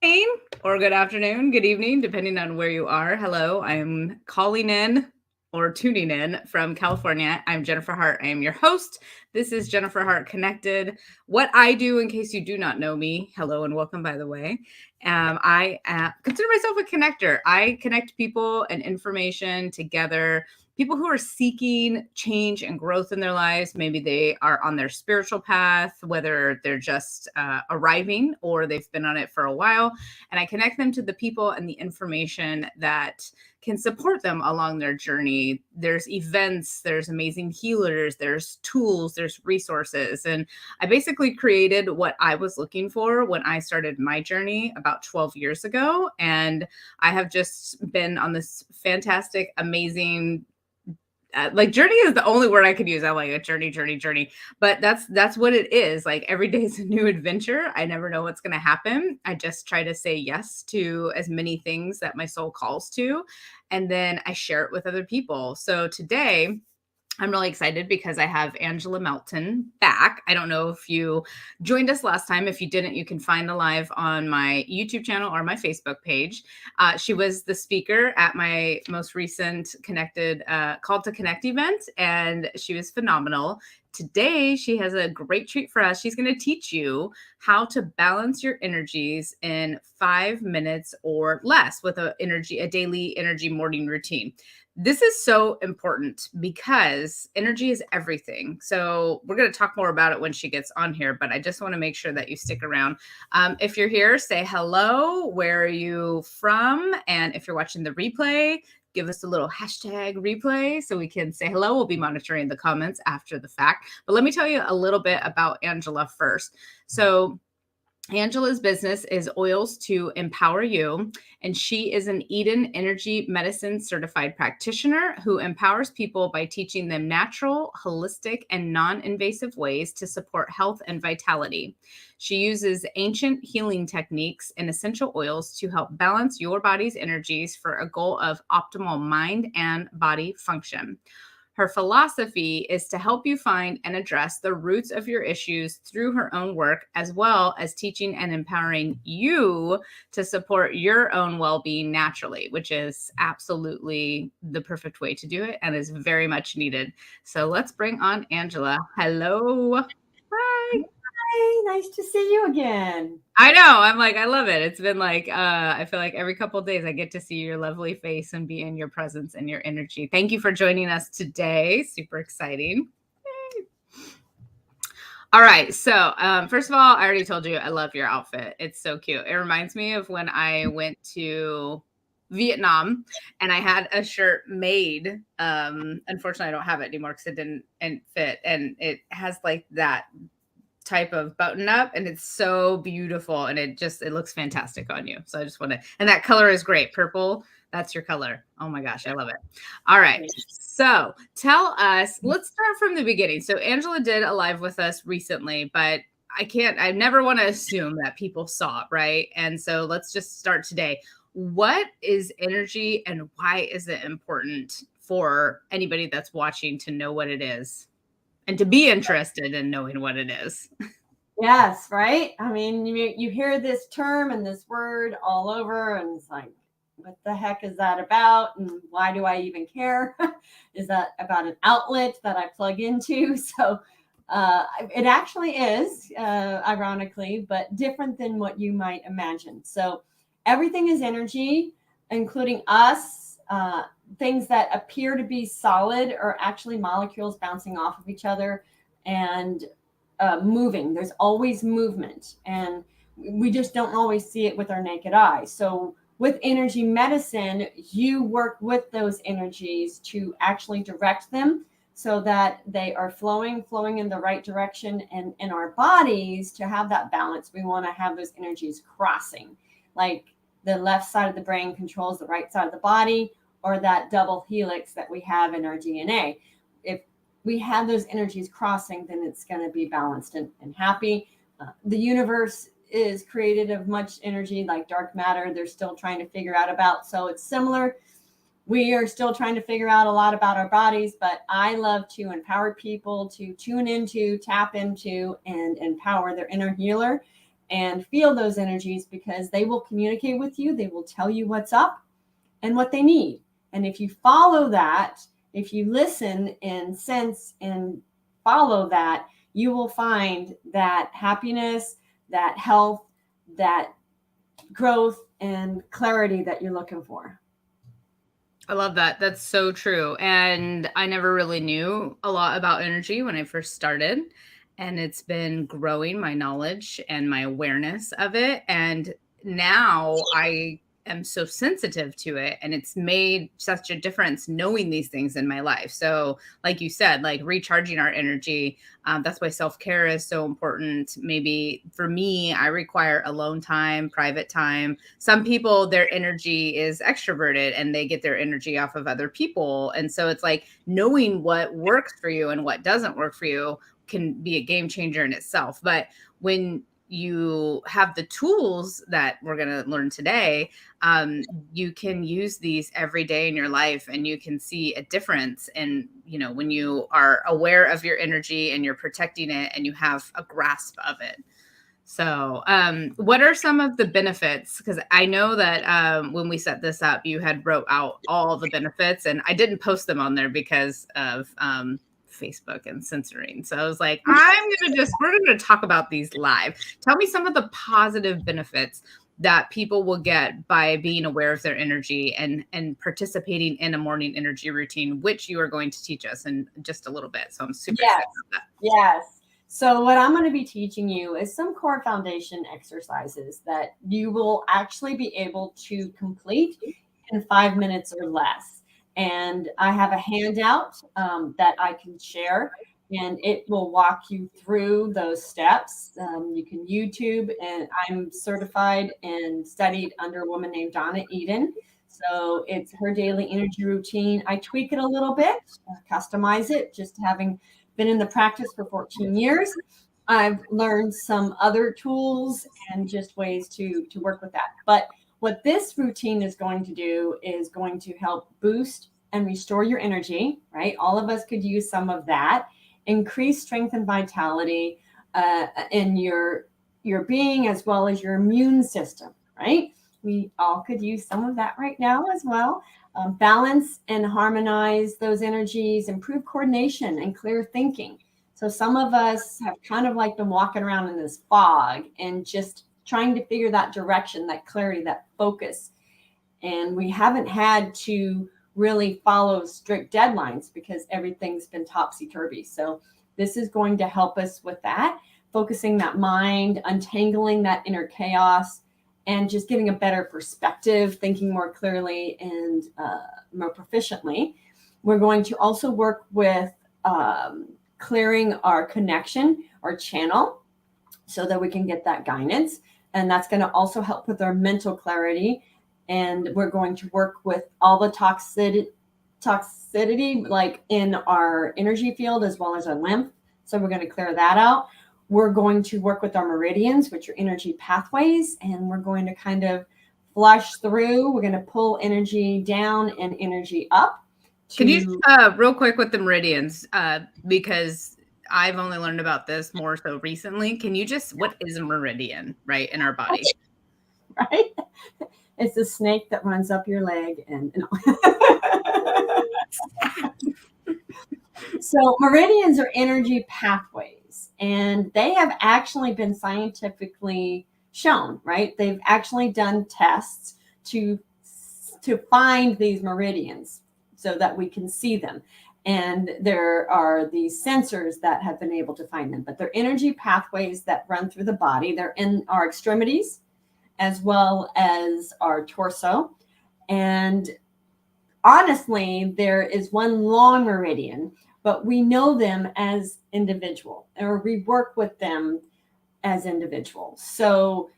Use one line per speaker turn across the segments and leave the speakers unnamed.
Morning or good afternoon, good evening, depending on where you are. Hello, I'm calling in or tuning in from California. I'm Jennifer Hart. I am your host. This is Jennifer Hart Connected. What I do, in case you do not know me, hello and welcome, by the way. I consider myself a connector. I connect people and information together. People who are seeking change and growth in their lives. Maybe they are on their spiritual path, whether they're just arriving or they've been on it for a while. And I connect them to the people and the information that can support them along their journey. There's events, there's amazing healers, there's tools, there's resources. And I basically created what I was looking for when I started my journey about 12 years ago. And I have just been on this fantastic, amazing like journey is the only word I could use. I'm like a journey, but that's what it is. Like every day is a new adventure. I never know what's going to happen. I just try to say yes to as many things that my soul calls to, and then I share it with other people. So today I'm really excited because I have Angela Melton back. I don't know if you joined us last time. If you didn't, you can find the live on my YouTube channel or my Facebook page. She was the speaker at my most recent Call to Connect event, and she was phenomenal. Today, she has a great treat for us. She's going to teach you how to balance your energies in 5 minutes or less with a daily energy morning routine. This is so important because energy is everything. So we're going to talk more about it when she gets on here, but I just want to make sure that you stick around. If you're here, say hello. Where are you from? And if you're watching the replay, give us a little hashtag replay so we can say hello. We'll be monitoring the comments after the fact. But let me tell you a little bit about Angela first. So Angela's business is Oils to Empower You, and she is an Eden Energy Medicine certified practitioner who empowers people by teaching them natural, holistic, and non-invasive ways to support health and vitality. She uses ancient healing techniques and essential oils to help balance your body's energies for a goal of optimal mind and body function. Her philosophy is to help you find and address the roots of your issues through her own work, as well as teaching and empowering you to support your own well-being naturally, which is absolutely the perfect way to do it and is very much needed. So let's bring on Angela. Hello. Hi.
Hi, nice to see you again.
I know. I'm like, I love it. It's been like, I feel like every couple of days I get to see your lovely face and be in your presence and your energy. Thank you for joining us today. Super exciting. All right. So, first of all, I already told you I love your outfit. It's so cute. It reminds me of when I went to Vietnam and I had a shirt made. Unfortunately, I don't have it anymore because it didn't fit. And it has like that type of button up and it's so beautiful and it looks fantastic on you. So I just want to, and that color is great. Purple, that's your color. Oh my gosh, I love it. All right. So tell us, let's start from the beginning. So Angela did a live with us recently, but I never want to assume that people saw it, right? And so let's just start today. What is energy and why is it important for anybody that's watching to know what it is? And to be interested in knowing what it is.
Yes, right? I mean, you hear this term and this word all over, and it's like, what the heck is that about? And why do I even care? Is that about an outlet that I plug into? So it actually is, ironically, but different than what you might imagine. So everything is energy, including us. Things that appear to be solid are actually molecules bouncing off of each other and moving. There's always movement, and we just don't always see it with our naked eye. So with energy medicine, you work with those energies to actually direct them so that they are flowing in the right direction. And in our bodies, to have that balance, we want to have those energies crossing, like the left side of the brain controls the right side of the body, or that double helix that we have in our DNA. If we have those energies crossing, then it's going to be balanced and happy. The universe is created of much energy, like dark matter. They're still trying to figure out about. So it's similar. We are still trying to figure out a lot about our bodies, but I love to empower people to tune into, tap into, and empower their inner healer. and feel those energies, because they will communicate with you. They will tell you what's up and what they need. And if you follow that, if you listen and sense and follow that, you will find that happiness, that health, that growth and clarity that you're looking for.
I love that. That's so true. And I never really knew a lot about energy when I first started. And it's been growing my knowledge and my awareness of it. And now I am so sensitive to it. And it's made such a difference knowing these things in my life. So, like you said, like recharging our energy, that's why self-care is so important. Maybe for me, I require alone time, private time. Some people, their energy is extroverted and they get their energy off of other people. And so it's like knowing what works for you and what doesn't work for you can be a game changer in itself. But when you have the tools that we're going to learn today, you can use these every day in your life, and you can see a difference in, you know, when you are aware of your energy and you're protecting it and you have a grasp of it. So, what are some of the benefits? Because I know that when we set this up, you had wrote out all the benefits, and I didn't post them on there because of Facebook and censoring. So I was like, we're gonna talk about these live. Tell me some of the positive benefits that people will get by being aware of their energy and participating in a morning energy routine, which you are going to teach us in just a little bit. So I'm super excited about that.
Yes. So what I'm going to be teaching you is some core foundation exercises that you will actually be able to complete in 5 minutes or less. And I have a handout that I can share, and it will walk you through those steps. You can YouTube, and I'm certified and studied under a woman named Donna Eden. So it's her daily energy routine. I tweak it a little bit, customize it, just having been in the practice for 14 years. I've learned some other tools and just ways to work with that. But what this routine is going to do is going to help boost and restore your energy, right? All of us could use some of that. Increase strength and vitality in your being, as well as your immune system, right? We all could use some of that right now as well. Balance and harmonize those energies, improve coordination and clear thinking. So some of us have kind of like been walking around in this fog and just trying to figure that direction, that clarity, that focus. And we haven't had to really follow strict deadlines because everything's been topsy-turvy. So this is going to help us with that, focusing that mind, untangling that inner chaos, and just getting a better perspective, thinking more clearly and more proficiently. We're going to also work with clearing our connection, our channel, so that we can get that guidance. And that's going to also help with our mental clarity. And we're going to work with all the toxicity like in our energy field as well as our lymph. So we're going to clear that out. We're going to work with our meridians, which are energy pathways, and we're going to kind of flush through. We're going to pull energy down and energy up.
Can you real quick with the meridians, because I've only learned about this more so recently. Can you what is a meridian, right, in our body?
Right? It's a snake that runs up your leg and So meridians are energy pathways, and they have actually been scientifically shown, right? They've actually done tests to find these meridians so that we can see them. And there are these sensors that have been able to find them, but they're energy pathways that run through the body. They're in our extremities as well as our torso. And honestly, there is one long meridian, but we know them as individual, or we work with them as individuals. So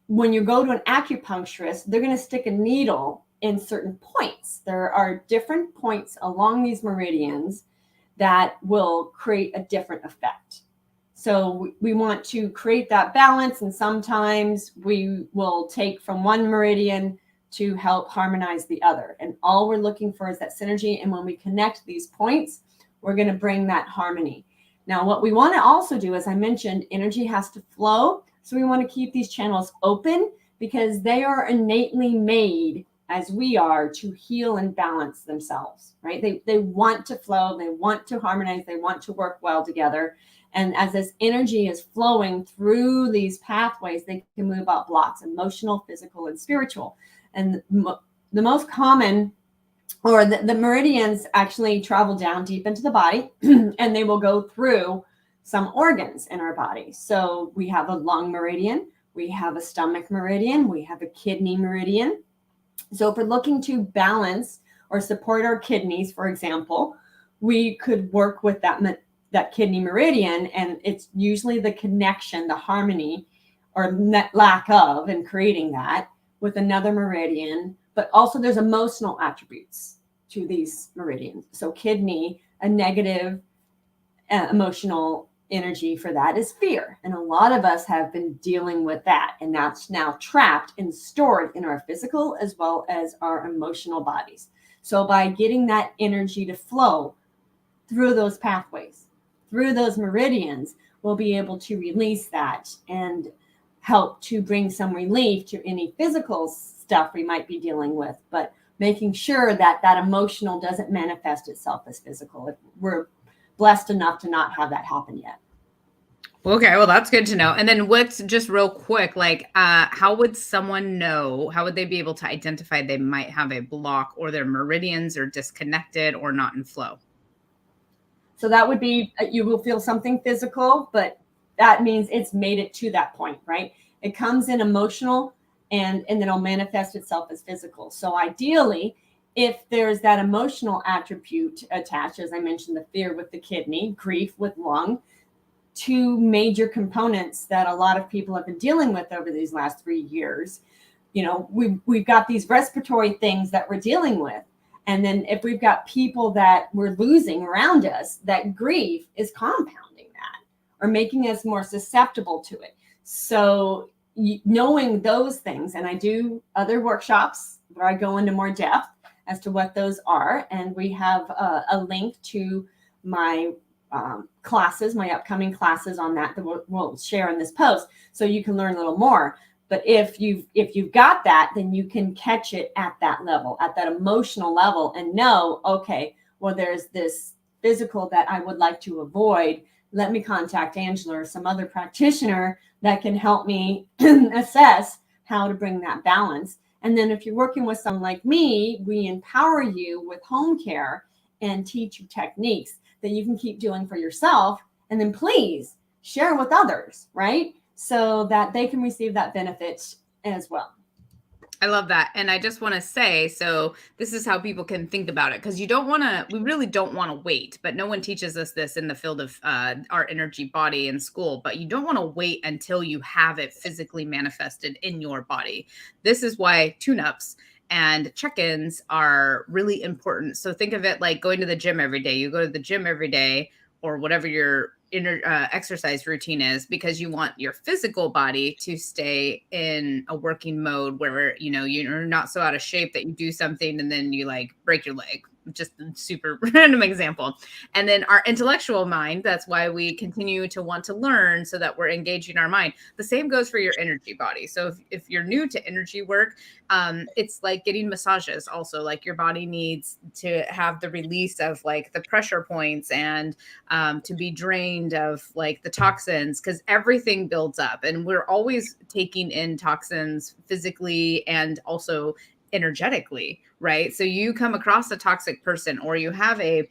when you go to an acupuncturist, they're going to stick a needle in certain points. There are different points along these meridians that will create a different effect. So we want to create that balance, and sometimes we will take from one meridian to help harmonize the other. And all we're looking for is that synergy. And when we connect these points, we're going to bring that harmony. Now, what we want to also do, as I mentioned, energy has to flow. So we want to keep these channels open because they are innately made as we are to heal and balance themselves, right? They want to flow, they want to harmonize, they want to work well together. And as this energy is flowing through these pathways, they can move out blocks, emotional, physical, and spiritual. And the most common, or the meridians actually travel down deep into the body and they will go through some organs in our body. So we have a lung meridian, we have a stomach meridian, we have a kidney meridian. So if we're looking to balance or support our kidneys, for example, we could work with that kidney meridian, and it's usually the connection, the harmony, or lack of, and creating that with another meridian. But also there's emotional attributes to these meridians. So kidney, a negative emotional energy for that is fear. And a lot of us have been dealing with that. And that's now trapped and stored in our physical as well as our emotional bodies. So by getting that energy to flow through those pathways, through those meridians, we'll be able to release that and help to bring some relief to any physical stuff we might be dealing with, but making sure that that emotional doesn't manifest itself as physical. If we're blessed enough to not have that happen yet.
Okay, well, that's good to know. And then what's just real quick, like, how would someone know, how would they be able to identify they might have a block or their meridians are disconnected or not in flow?
So that would be, you will feel something physical, but that means it's made it to that point, right? It comes in emotional and then it'll manifest itself as physical. So ideally, if there's that emotional attribute attached, as I mentioned, the fear with the kidney, grief with lung, two major components that a lot of people have been dealing with over these last 3 years. You know, we've got these respiratory things that we're dealing with. And then if we've got people that we're losing around us, that grief is compounding that or making us more susceptible to it. So knowing those things, and I do other workshops where I go into more depth as to what those are. And we have a link to my classes, my upcoming classes on that we'll share in this post, so you can learn a little more. But if you've got that, then you can catch it at that level, at that emotional level, and know, okay, well, there's this physical that I would like to avoid. Let me contact Angela or some other practitioner that can help me assess how to bring that balance. And then if you're working with someone like me, we empower you with home care and teach you techniques that you can keep doing for yourself. And then please share with others, right? So that they can receive that benefit as well.
I love that. And I just want to say, so this is how people can think about it, because we really don't want to wait, but no one teaches us this in the field of our energy body in school, but you don't want to wait until you have it physically manifested in your body. This is why tune-ups and check-ins are really important. So think of it like going to the gym every day. You go to the gym every day, or whatever your exercise routine is, because you want your physical body to stay in a working mode where, you know, you're not so out of shape that you do something and then you like break your leg. Just a super random example. And then our intellectual mind, that's why we continue to want to learn, so that we're engaging our mind. The same goes for your energy body. So if you're new to energy work, it's like getting massages also. Like your body needs to have the release of like the pressure points and to be drained of like the toxins, because everything builds up and we're always taking in toxins physically and also energetically, right? So you come across a toxic person, or you have a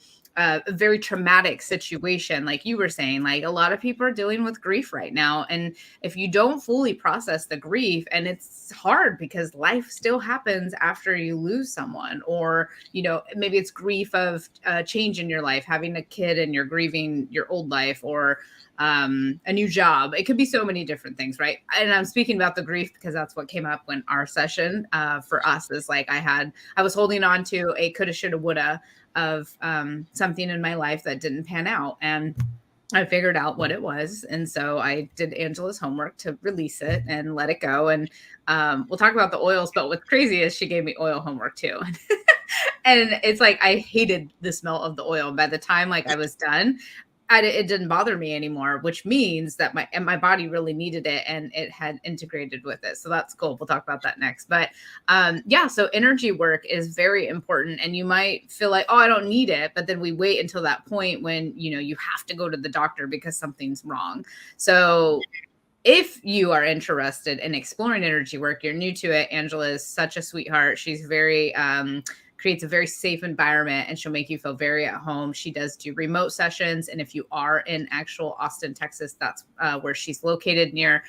very traumatic situation, like you were saying, like a lot of people are dealing with grief right now. And if you don't fully process the grief, and it's hard because life still happens after you lose someone, or, you know, maybe it's grief of change in your life, having a kid and you're grieving your old life, or a new job. It could be so many different things, right? And I'm speaking about the grief because that's what came up when our session for us is like I was holding on to a coulda, shoulda, woulda of something in my life that didn't pan out. And I figured out what it was. And so I did Angela's homework to release it and let it go. And we'll talk about the oils, but what's crazy is she gave me oil homework too. And it's like, I hated the smell of the oil. By the time like I was done, it didn't bother me anymore, which means that my body really needed it and it had integrated with it. So that's cool. We'll talk about that next. But yeah, so energy work is very important. And you might feel like, oh, I don't need it. But then we wait until that point when, you know, you have to go to the doctor because something's wrong. So if you are interested in exploring energy work, you're new to it, Angela is such a sweetheart. She's very creates a very safe environment, and she'll make you feel very at home. She does do remote sessions, and if you are in actual Austin, Texas, that's where she's located near.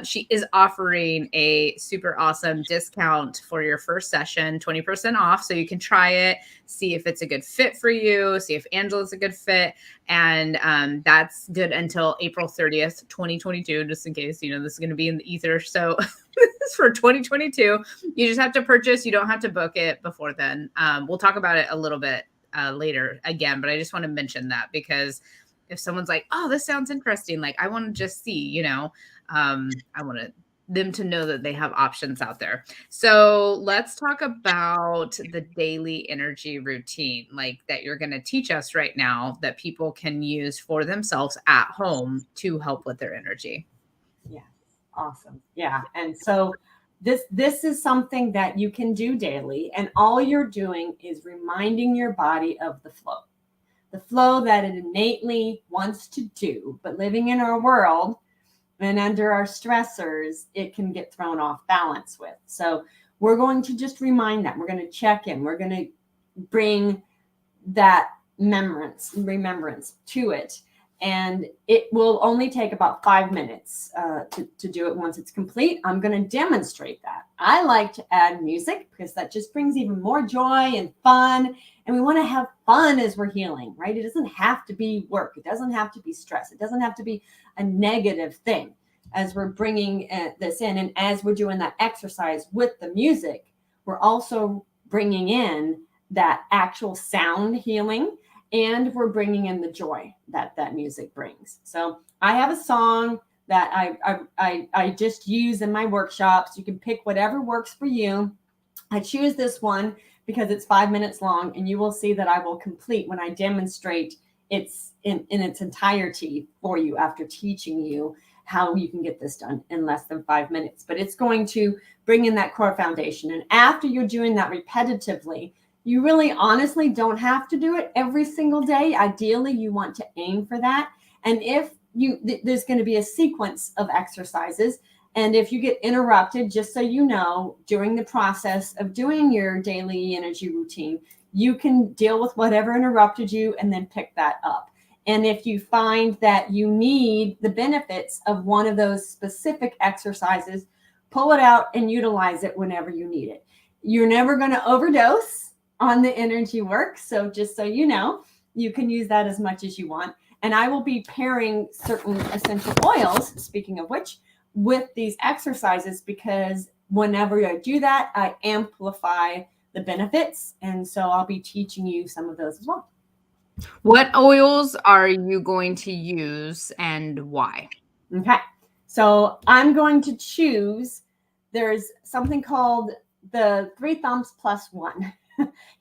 She is offering a super awesome discount for your first session, 20% off, so you can try it, see if it's a good fit for you, see if Angela's a good fit. And that's good until April 30th, 2022, just in case, you know, this is going to be in the ether. So this is for 2022. You just have to purchase. You don't have to book it before then. We'll talk about it a little bit later again, but I just want to mention that because if someone's like, oh, this sounds interesting, like I want to just see, you know, I want them to know that they have options out there. So let's talk about the daily energy routine, like that you're going to teach us right now that people can use for themselves at home to help with their energy.
Yeah. Awesome. Yeah. And so this is something that you can do daily, and all you're doing is reminding your body of the flow that it innately wants to do. But living in our world and under our stressors, it can get thrown off balance with. So we're going to just remind that. We're going to check in. We're going to bring that remembrance to it. And it will only take about 5 minutes to do it once it's complete. I'm going to demonstrate that. I like to add music because that just brings even more joy and fun. And we want to have fun as we're healing, right? It doesn't have to be work. It doesn't have to be stress. It doesn't have to be a negative thing as we're bringing this in. And as we're doing that exercise with the music, we're also bringing in that actual sound healing. And we're bringing in the joy that music brings. So I have a song that I just use in my workshops. You can pick whatever works for you. I choose this one because it's 5 minutes long, and you will see that I will complete when I demonstrate it's in its entirety for you after teaching you how you can get this done in less than 5 minutes. But it's going to bring in that core foundation. And after you're doing that repetitively, you really honestly don't have to do it every single day. Ideally, you want to aim for that. And if there's going to be a sequence of exercises, and if you get interrupted, just so you know, during the process of doing your daily energy routine, you can deal with whatever interrupted you and then pick that up. And if you find that you need the benefits of one of those specific exercises, pull it out and utilize it whenever you need it. You're never going to overdose on the energy work. So just so you know, you can use that as much as you want. And I will be pairing certain essential oils, speaking of which, with these exercises, because whenever I do that, I amplify the benefits. And so I'll be teaching you some of those as well.
What oils are you going to use and why?
Okay. So I'm going to choose, there's something called the 3 thumbs plus 1.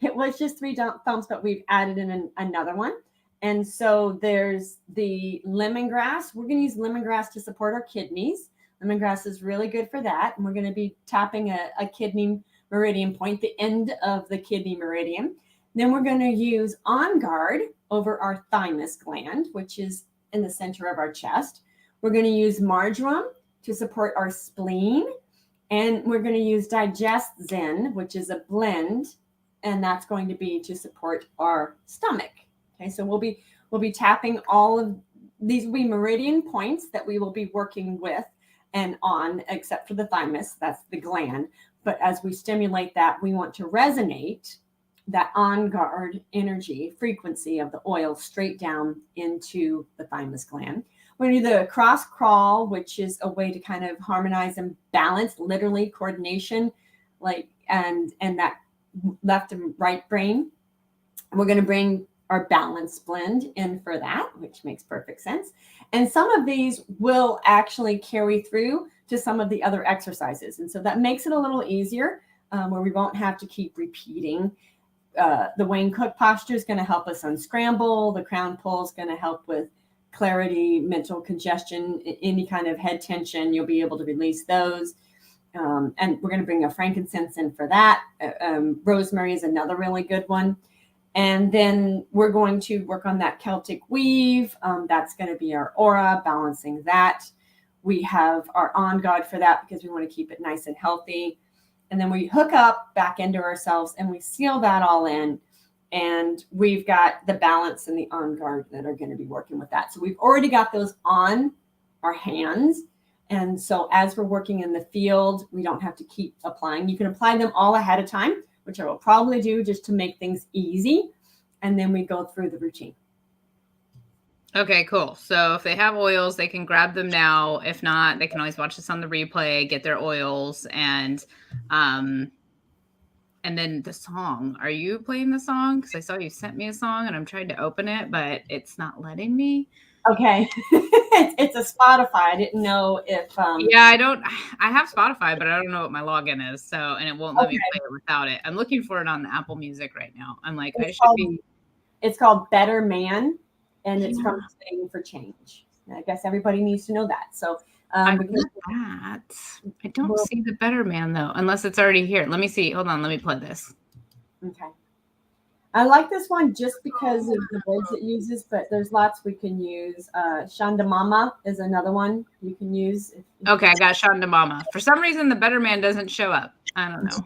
It was just 3 thumbs, but we've added in another one. And so there's the lemongrass. We're going to use lemongrass to support our kidneys. Lemongrass is really good for that. And we're going to be tapping a kidney meridian point, the end of the kidney meridian. Then we're going to use On Guard over our thymus gland, which is in the center of our chest. We're going to use marjoram to support our spleen. And we're going to use Digestion, which is a blend, and that's going to be to support our stomach. Okay, so we'll be tapping all of these. Will be meridian points that we will be working with and on, except for the thymus, that's the gland. But as we stimulate that, we want to resonate that On Guard energy frequency of the oil straight down into the thymus gland. We're going to do the cross crawl, which is a way to kind of harmonize and balance, literally coordination, like and that left and right brain. We're going to bring our balance blend in for that, which makes perfect sense. And some of these will actually carry through to some of the other exercises. And so that makes it a little easier where we won't have to keep repeating. the Wayne Cook posture is going to help us unscramble. The crown pull is going to help with clarity, mental congestion, any kind of head tension. You'll be able to release those. And we're going to bring a frankincense in for that. Rosemary is another really good one. And then we're going to work on that Celtic Weave. That's going to be our aura, balancing that. We have our on guard for that because we want to keep it nice and healthy. And then we hook up back into ourselves and we seal that all in. And we've got the balance and the on guard that are going to be working with that. So we've already got those on our hands. And so as we're working in the field, we don't have to keep applying. You can apply them all ahead of time, which I will probably do just to make things easy. And then we go through the routine.
Okay, cool. So if they have oils, they can grab them now. If not, they can always watch this on the replay, get their oils, and then the song. Are you playing the song? Because I saw you sent me a song and I'm trying to open it, but it's not letting me.
Okay. It's a Spotify. I didn't know if
yeah, I have Spotify, but I don't know what my login is. So, and it won't let me play it without it. I'm looking for it on the Apple Music right now. I'm like,
it's called Better Man, and it's from Spain for Change. I guess everybody needs to know that. So
I don't see the Better Man though, unless it's already here. Let me see. Hold on, let me play this.
Okay. I like this one just because of the words it uses, but there's lots we can use. Shanda Mama is another one you can use.
Okay, I got Shanda Mama. For some reason, the Better Man doesn't show up. I don't know.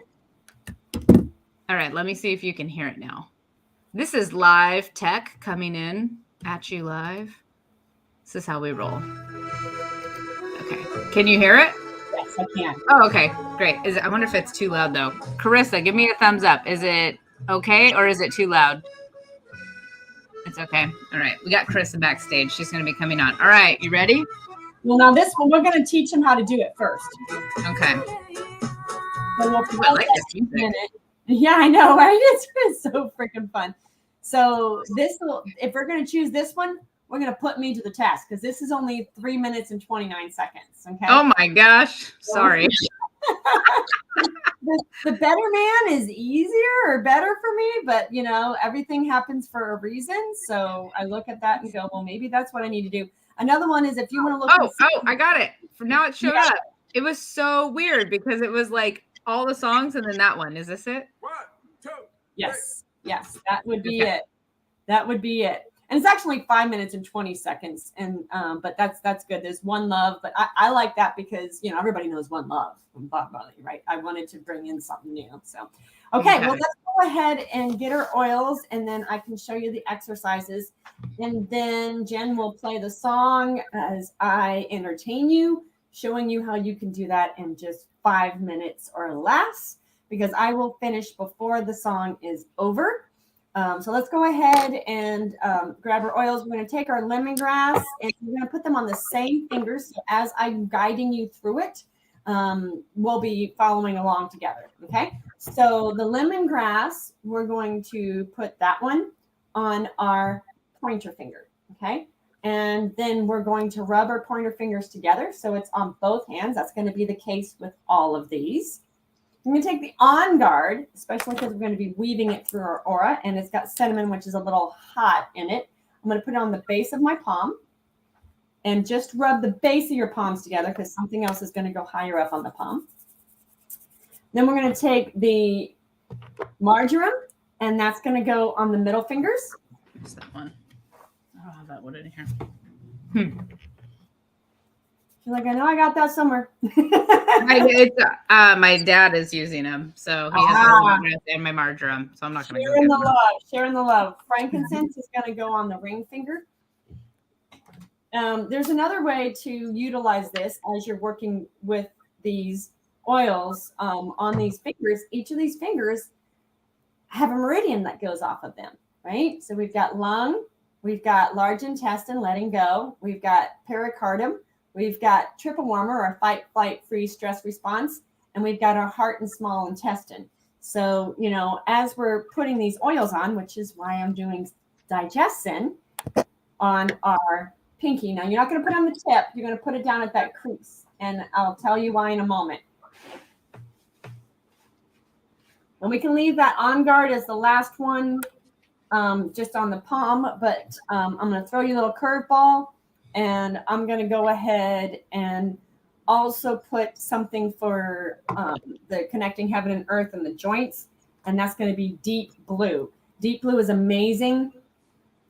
All right, let me see if you can hear it now. This is live tech coming in at you live. This is how we roll. Okay, can you hear it?
Yes, I can.
Oh, okay, great. I wonder if it's too loud though. Carissa, give me a thumbs up. Is it okay, or is it too loud? It's okay. All right. We got Carissa backstage. She's going to be coming on. All right. You ready?
Well, now this one, we're going to teach them how to do it first.
Okay.
So we'll like this music. Yeah, I know, right? It's so freaking fun. So if we're going to choose this one, we're going to put me to the test because this is only 3 minutes and 29 seconds. Okay.
Oh my gosh. Sorry.
The Better Man is easier or better for me, but everything happens for a reason. So I look at that and go, well, maybe that's what I need to do. Another one is if you want to look.
Oh, I got it. For now it showed up. It was so weird because it was like all the songs and then that one. Is this it?
1, 2, 3.
Yes. That would be it. That would be it. And it's actually 5 minutes and 20 seconds. And but that's good. There's One Love, but I like that because everybody knows One Love from Bob Marley, right? I wanted to bring in something new. So okay, well, let's go ahead and get our oils, and then I can show you the exercises. And then Jen will play the song as I entertain you, showing you how you can do that in just 5 minutes or less, because I will finish before the song is over. So let's go ahead and grab our oils. We're going to take our lemongrass and we're going to put them on the same fingers. So as I'm guiding you through it, we'll be following along together. Okay. So the lemongrass, we're going to put that one on our pointer finger. Okay. And then we're going to rub our pointer fingers together. So it's on both hands. That's going to be the case with all of these. I'm going to take the On Guard, especially because we're going to be weaving it through our aura, and it's got cinnamon, which is a little hot in it. I'm going to put it on the base of my palm and just rub the base of your palms together because something else is going to go higher up on the palm. Then we're going to take the marjoram, and that's going to go on the middle fingers.
What's that one? I don't have that one in here.
You're like, I know I got that somewhere.
My dad is using them, so he has my lemongrass and my marjoram. So I'm not going to go
sharing the love. Frankincense is going to go on the ring finger. There's another way to utilize this as you're working with these oils on these fingers. Each of these fingers have a meridian that goes off of them, right? So we've got lung, we've got large intestine, letting go, we've got pericardium. We've got triple warmer, or fight, flight, freeze, stress response, and we've got our heart and small intestine. So, as we're putting these oils on, which is why I'm doing Digestion on our pinky. Now, you're not going to put it on the tip. You're going to put it down at that crease, and I'll tell you why in a moment. And we can leave that on guard as the last one, just on the palm, but I'm going to throw you a little curveball, and I'm going to go ahead and also put something for the connecting heaven and earth and the joints, and that's going to be deep blue. Deep blue is amazing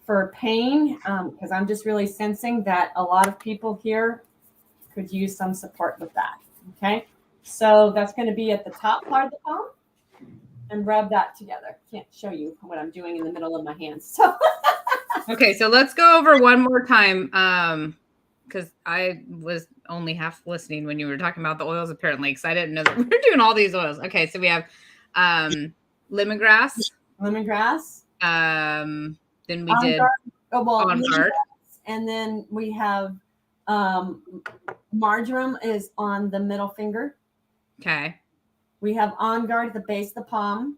for pain, because I'm just really sensing that a lot of people here could use some support with that. Okay, so that's going to be at the top part of the palm, and rub that together. Can't show you what I'm doing in the middle of my hands. So
okay, so let's go over one more time, because I was only half listening when you were talking about the oils, apparently, because I didn't know that we were doing all these oils. Okay, so we have lemongrass.
Lemongrass.
Then we
on
did
guard. Oh, well,
on guard.
And then we have marjoram is on the middle finger.
Okay.
We have on guard at the base of the palm.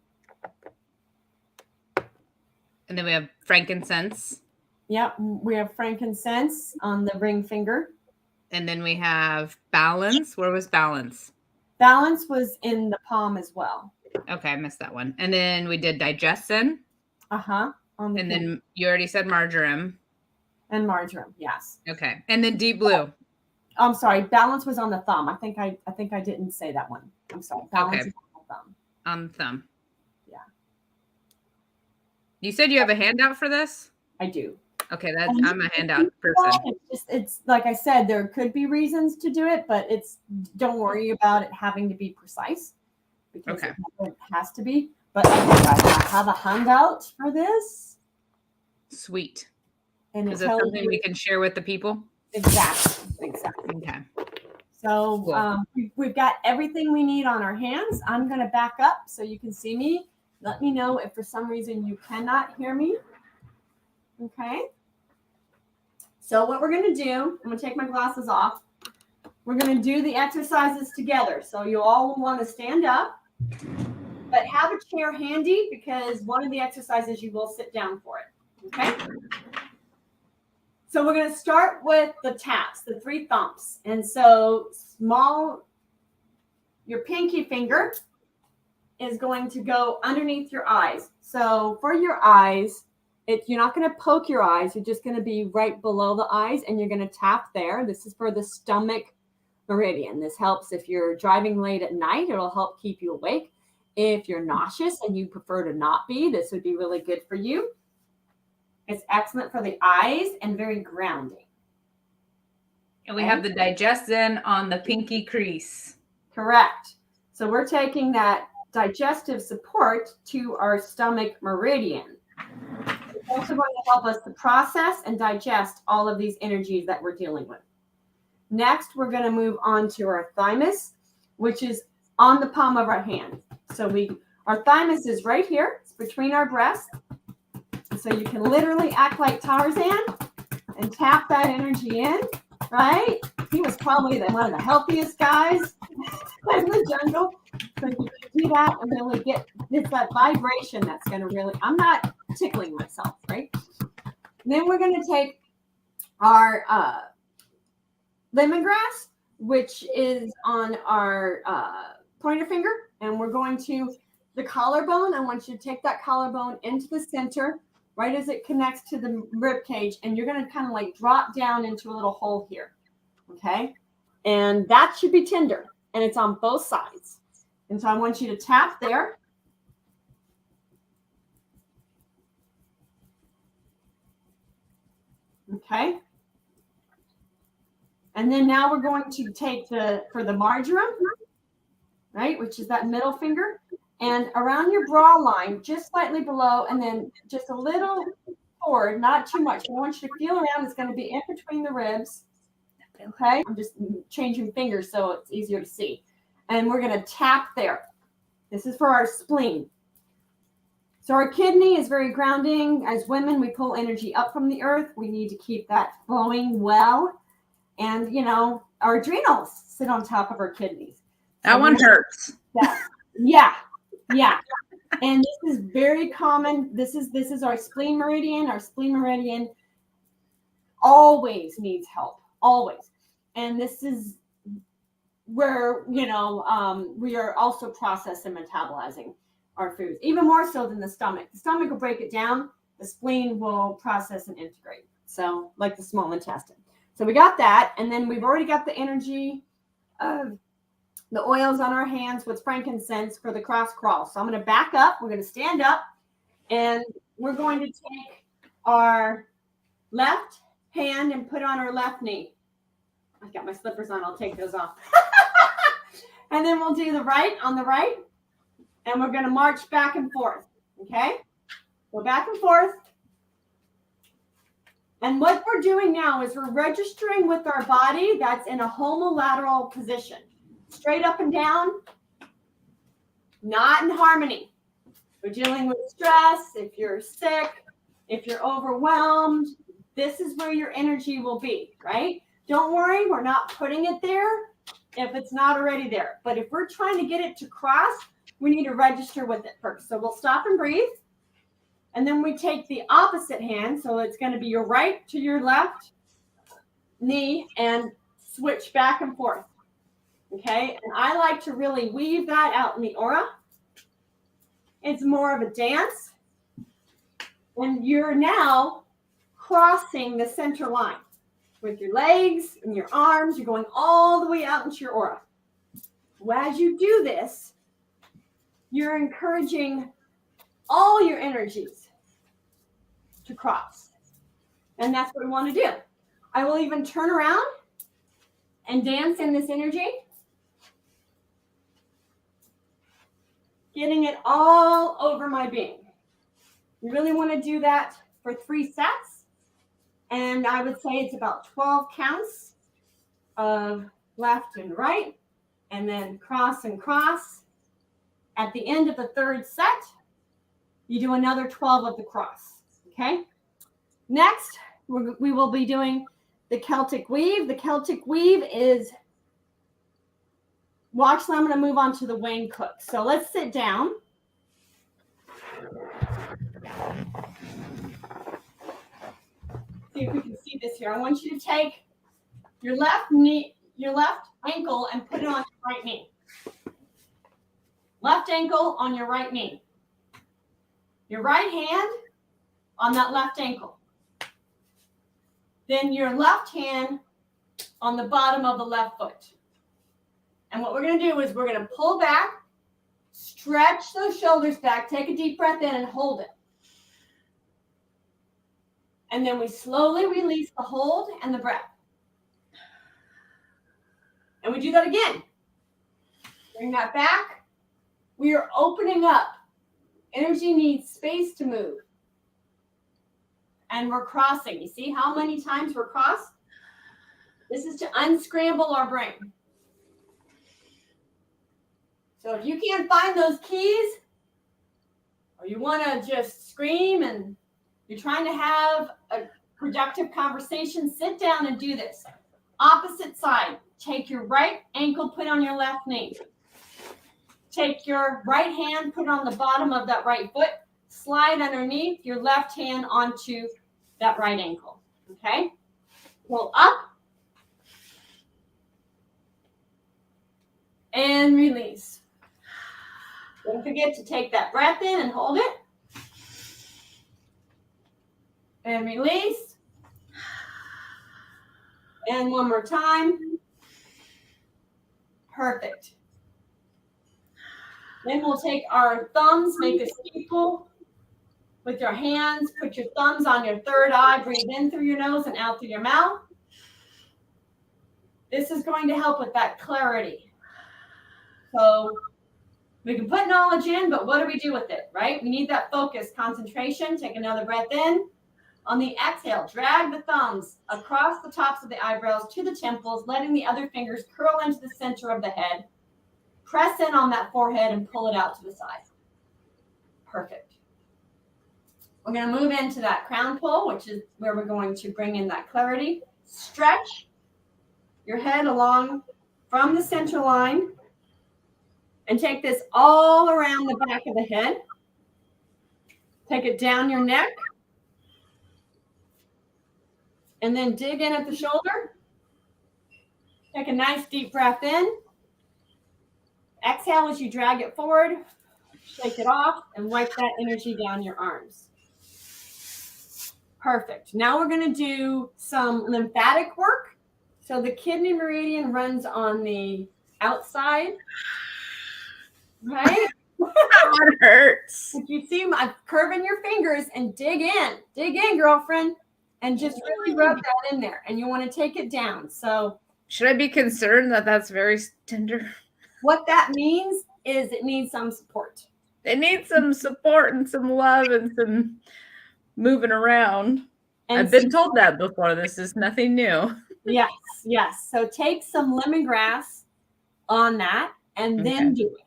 And then we have frankincense.
Yep, we have frankincense on the ring finger.
And then we have balance. Where was balance?
Balance was in the palm as well.
Okay, I missed that one. And then we did digestion.
Uh-huh.
And then you already said marjoram.
And marjoram, yes.
Okay. And then deep blue.
I'm sorry, balance was on the thumb. I think I didn't say that one. I'm sorry. Balance is on the thumb.
On the thumb.
Yeah.
You said you have a handout for this?
I do.
Okay, I'm a handout person.
It's like I said, there could be reasons to do it, but don't worry about it having to be precise, because it has to be. But I have a handout for this.
Sweet.
And
is it something we can share with the people?
Exactly.
Okay.
So cool. We've got everything we need on our hands. I'm going to back up so you can see me. Let me know if for some reason you cannot hear me. Okay. So what we're going to do, I'm going to take my glasses off. We're going to do the exercises together. So you all want to stand up, but have a chair handy, because one of the exercises you will sit down for it. Okay. So we're going to start with the taps, the 3 thumps. And so your pinky finger is going to go underneath your eyes. So for your eyes, you're not going to poke your eyes. You're just going to be right below the eyes, and you're going to tap there. This is for the stomach meridian. This helps if you're driving late at night. It'll help keep you awake. If you're nauseous and you prefer to not be, this would be really good for you. It's excellent for the eyes and very grounding.
And we have the digestion on the pinky crease.
Correct. So we're taking that digestive support to our stomach meridian. It's also going to help us to process and digest all of these energies that we're dealing with. Next, we're going to move on to our thymus, which is on the palm of our hand. So our thymus is right here. It's between our breasts. So you can literally act like Tarzan and tap that energy in, right? He was probably one of the healthiest guys in the jungle. So you can do that and really it's that vibration that's going to really, I'm not tickling myself, right? And then we're going to take our lemongrass, which is on our pointer finger, and we're going to the collarbone. I want you to take that collarbone into the center, right as it connects to the rib cage, and you're going to kind of like drop down into a little hole here, okay? And that should be tender, and it's on both sides. And so I want you to tap there. Okay. And then now we're going to take for the marjoram, right, which is that middle finger, and around your bra line, just slightly below, and then just a little forward, not too much. I want you to feel around. It's going to be in between the ribs. Okay. I'm just changing fingers so it's easier to see. And we're going to tap there. This is for our spleen. So our kidney is very grounding. As women, we pull energy up from the earth. We need to keep that flowing well. And, our adrenals sit on top of our kidneys.
That one hurts.
Yeah. And this is very common. This is our spleen meridian. Our spleen meridian always needs help, always. And this is where, we are also processing and metabolizing our foods, even more so than the stomach. The stomach will break it down. The spleen will process and integrate. So like the small intestine. So we got that. And then we've already got the energy of the oils on our hands with frankincense for the cross crawl. So I'm going to back up. We're going to stand up and we're going to take our left hand and put on our left knee. I've got my slippers on. I'll take those off. And then we'll do the right on the right. And we're going to march back and forth. Okay? Go back and forth. And what we're doing now is we're registering with our body that's in a homolateral position. Straight up and down, not in harmony. We're dealing with stress. If you're sick, if you're overwhelmed, this is where your energy will be, right? Don't worry, we're not putting it there if it's not already there. But if we're trying to get it to cross, we need to register with it first. So we'll stop and breathe. And then we take the opposite hand. So it's going to be your right to your left knee and switch back and forth. Okay. And I like to really weave that out in the aura. It's more of a dance. And you're now crossing the center line with your legs and your arms. You're going all the way out into your aura. Well, as you do this, you're encouraging all your energies to cross. And that's what we want to do. I will even turn around and dance in this energy, getting it all over my being. You really want to do that for 3 sets. And I would say it's about 12 counts of left and right, and then cross and cross. At the end of the 3rd set, you do another 12 of the cross, okay? Next, we will be doing the Celtic Weave. The Celtic Weave is, watch, I'm going to move on to the Wayne Cook. So let's sit down. See if we can see this here. I want you to take your left knee, your left ankle, and put it on your right knee. Left ankle on your right knee. Your right hand on that left ankle. Then your left hand on the bottom of the left foot. And what we're going to do is we're going to pull back, stretch those shoulders back, take a deep breath in and hold it. And then we slowly release the hold and the breath. And we do that again. Bring that back. We are opening up. Energy needs space to move. And we're crossing. You see how many times we're crossed? This is to unscramble our brain. So if you can't find those keys, or you want to just scream and you're trying to have a productive conversation, sit down and do this. Opposite side. Take your right ankle, put on your left knee. Take your right hand, put it on the bottom of that right foot, slide underneath your left hand onto that right ankle. Okay? Pull up and release. Don't forget to take that breath in and hold it. And release. And one more time. Perfect. Then we'll take our thumbs, make a steeple with your hands. Put your thumbs on your third eye. Breathe in through your nose and out through your mouth. This is going to help with that clarity. So we can put knowledge in, but what do we do with it, right? We need that focus, concentration. Take another breath in. On the exhale, drag the thumbs across the tops of the eyebrows to the temples, letting the other fingers curl into the center of the head. Press in on that forehead and pull it out to the side. Perfect. We're going to move into that crown pull, which is where we're going to bring in that clarity. Stretch your head along from the center line and take this all around the back of the head. Take it down your neck. And then dig in at the shoulder. Take a nice deep breath in. Exhale as you drag it forward. Shake it off and wipe that energy down your arms. Perfect. Now we're going to do some lymphatic work. So the kidney meridian runs on the outside, right?
It hurts.
If you see, I'm curving your fingers and dig in, girlfriend, and just really rub that in there. And you want to take it down. So
should I be concerned that that's very tender?
What that means is it needs some support.
It needs some support and some love and some moving around. And I've been told that before. This is nothing new.
Yes, yes. So take some lemongrass on that and then do it.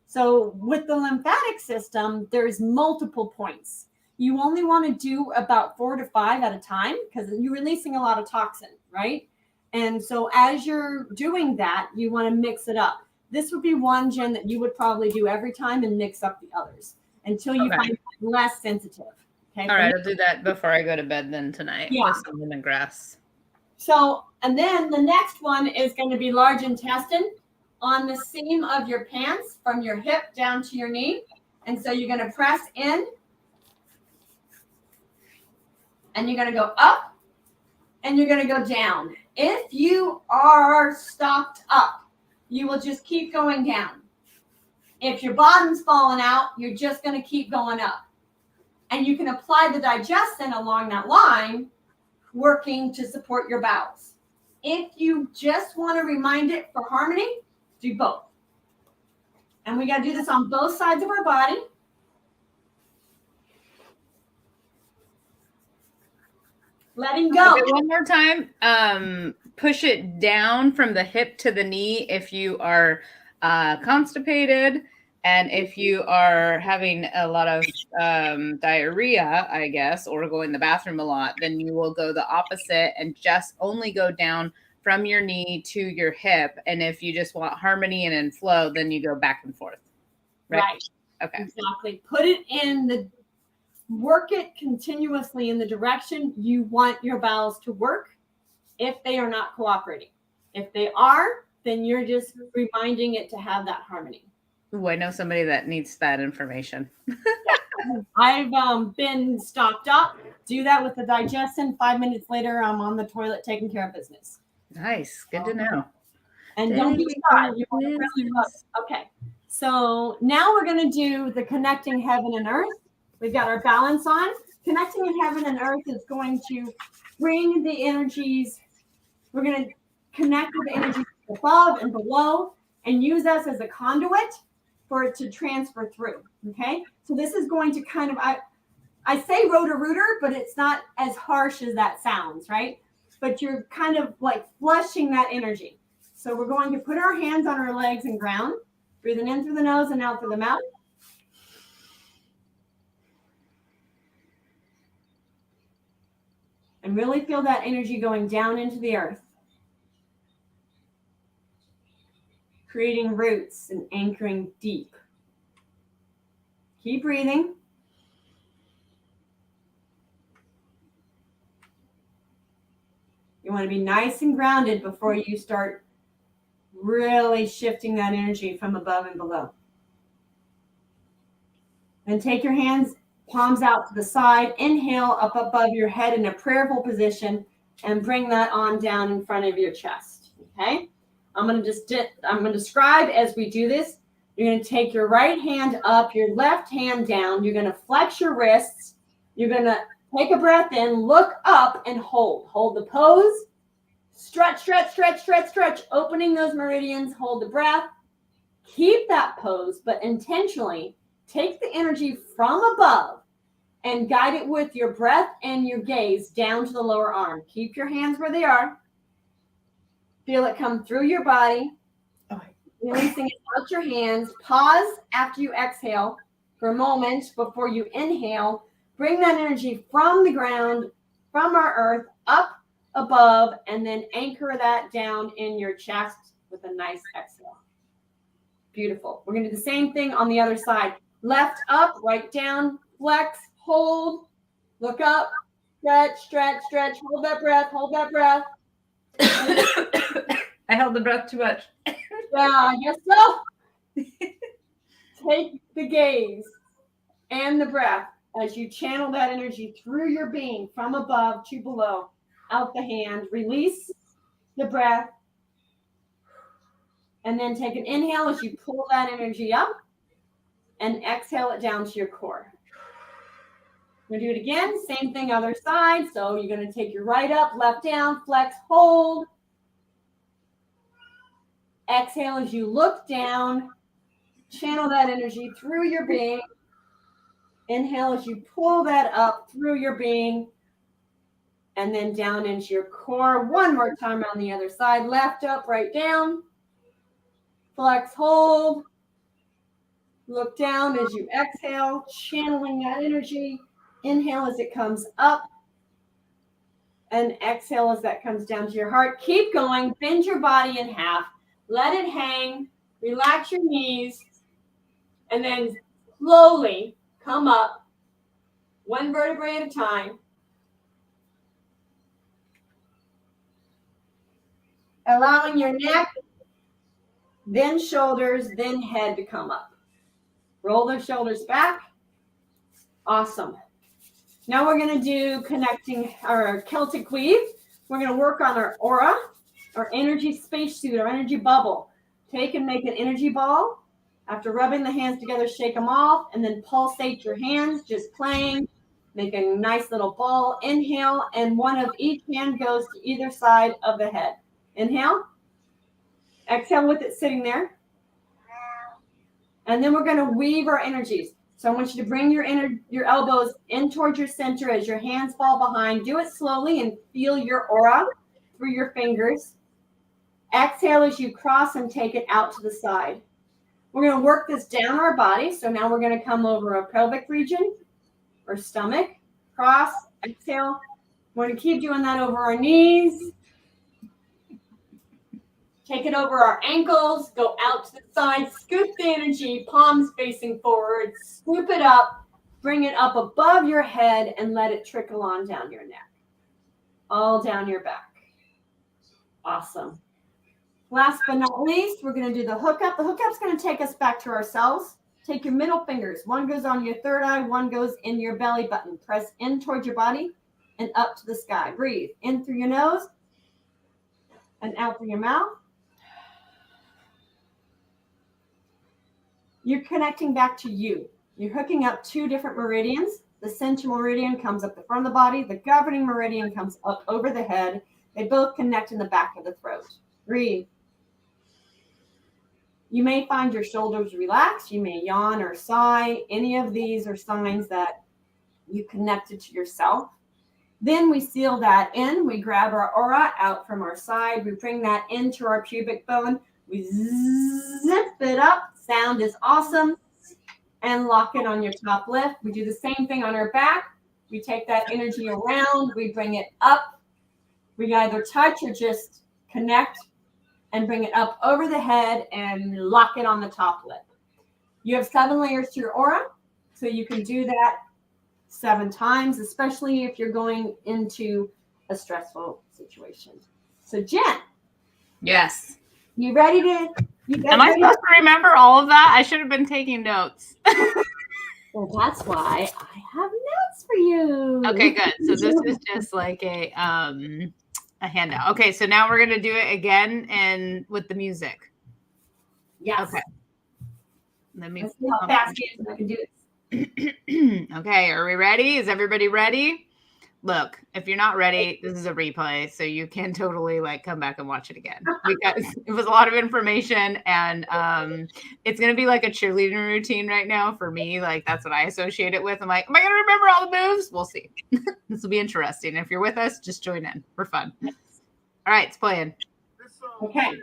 So with the lymphatic system, there's multiple points. You only want to do about 4 to 5 at a time because you're releasing a lot of toxin, right? And so as you're doing that, you want to mix it up. This would be one, Jen, that you would probably do every time and mix up the others until you find it less sensitive. Okay.
All right, I'll do that before I go to bed then tonight.
Yeah.
With some lemongrass.
So, and then the next one is going to be large intestine on the seam of your pants from your hip down to your knee. And so you're going to press in and you're going to go up and you're going to go down. If you are stopped up, you will just keep going down. If your bottom's falling out, you're just going to keep going up. And you can apply the digestion along that line, working to support your bowels. If you just want to remind it for harmony, do both. And we got to do this on both sides of our body. Letting go.
Okay, one more time. Push it down from the hip to the knee if you are constipated. And if you are having a lot of diarrhea, I guess, or going to the bathroom a lot, then you will go the opposite and just only go down from your knee to your hip. And if you just want harmony and in flow, then you go back and forth.
Right.
Okay.
Exactly. Put it work it continuously in the direction you want your bowels to work if they are not cooperating. If they are, then you're just reminding it to have that harmony.
Ooh, I know somebody that needs that information.
I've been stopped up. Do that with the digestion. 5 minutes later, I'm on the toilet taking care of business.
Nice. Good to know.
And don't be shy. You want to really love it. Okay. So now we're going to do the connecting heaven and earth. We've got our balance on. Connecting in heaven and earth is going to bring the energies. We're going to connect with the energies above and below and use us as a conduit for it to transfer through. Okay. So this is going to kind of, I say rotor-rooter, but it's not as harsh as that sounds, right? But you're kind of like flushing that energy. So we're going to put our hands on our legs and ground, breathing in through the nose and out through the mouth. And really feel that energy going down into the earth, creating roots and anchoring deep. Keep breathing. You want to be nice and grounded before you start really shifting that energy from above and below. And take your hands, palms out to the side. Inhale up above your head in a prayerful position and bring that on down in front of your chest. Okay? I'm going to describe as we do this. You're going to take your right hand up, your left hand down. You're going to flex your wrists. You're going to take a breath in, look up, and hold. Hold the pose. Stretch, stretch, stretch, stretch, stretch. Opening those meridians. Hold the breath. Keep that pose, but intentionally take the energy from above and guide it with your breath and your gaze down to the lower arm. Keep your hands where they are. Feel it come through your body. Releasing it out your hands. Pause after you exhale for a moment before you inhale. Bring that energy from the ground, from our earth, up above, and then anchor that down in your chest with a nice exhale. Beautiful. We're going to do the same thing on the other side. Left up, right down, flex, hold, look up, stretch, stretch, stretch. Hold that breath, hold that breath.
I held the breath too much.
Yeah, I guess so. take the gaze and the breath as you channel that energy through your being from above to below, out the hand. Release the breath. And then take an inhale as you pull that energy up and exhale it down to your core. We're going to do it again. Same thing, other side. So you're going to take your right up, left down, flex, hold. Exhale as you look down. Channel that energy through your being. Inhale as you pull that up through your being. And then down into your core. One more time on the other side. Left up, right down. Flex, hold. Look down as you exhale, channeling that energy. Inhale as it comes up. And exhale as that comes down to your heart. Keep going. Bend your body in half. Let it hang. Relax your knees. And then slowly come up. One vertebrae at a time. Allowing your neck, then shoulders, then head to come up. Roll those shoulders back. Awesome. Now we're going to do connecting our Celtic Weave. We're going to work on our aura, our energy spacesuit, our energy bubble. Take and make an energy ball. After rubbing the hands together, shake them off, and then pulsate your hands, just playing. Make a nice little ball. Inhale, and one of each hand goes to either side of the head. Inhale. Exhale with it sitting there. And then we're going to weave our energies. So I want you to bring your elbows in towards your center as your hands fall behind. Do it slowly and feel your aura through your fingers. Exhale as you cross and take it out to the side. We're going to work this down our body. So now we're going to come over a pelvic region or stomach. Cross, exhale. We're going to keep doing that over our knees. Take it over our ankles, go out to the side, scoop the energy, palms facing forward, scoop it up, bring it up above your head, and let it trickle on down your neck, all down your back. Awesome. Last but not least, we're going to do the hookup. The hookup's going to take us back to ourselves. Take your middle fingers. One goes on your third eye, one goes in your belly button. Press in towards your body and up to the sky. Breathe in through your nose and out through your mouth. You're connecting back to you. You're hooking up two different meridians. The central meridian comes up the front of the body. The governing meridian comes up over the head. They both connect in the back of the throat. Breathe. You may find your shoulders relaxed. You may yawn or sigh. Any of these are signs that you connected to yourself. Then we seal that in. We grab our aura out from our side. We bring that into our pubic bone. We zip it up. Sound is awesome. And lock it on your top lip. We do the same thing on our back. We take that energy around. We bring it up. We either touch or just connect and bring it up over the head and lock it on the top lip. You have 7 layers to your aura. So you can do that 7 times, especially if you're going into a stressful situation. So Jen.
Yes.
You ready to?
Am I supposed to remember all of that? I should have been taking notes.
Well, that's why I have notes for you.
Okay, good. So this is just like a handout. Okay, so now we're gonna do it again and with the music.
Yes.
Okay. Let me.
Let's see how fast I can do
it. Okay, are we ready? Is everybody ready? Look, if you're not ready, this is a replay, so you can totally like come back and watch it again because it was a lot of information, and it's gonna be like a cheerleading routine right now for me. Like that's what I associate it with. I'm like, am I gonna remember all the moves? We'll see. This will be interesting. If you're with us, just join in. We're fun. All right, it's playing.
Okay.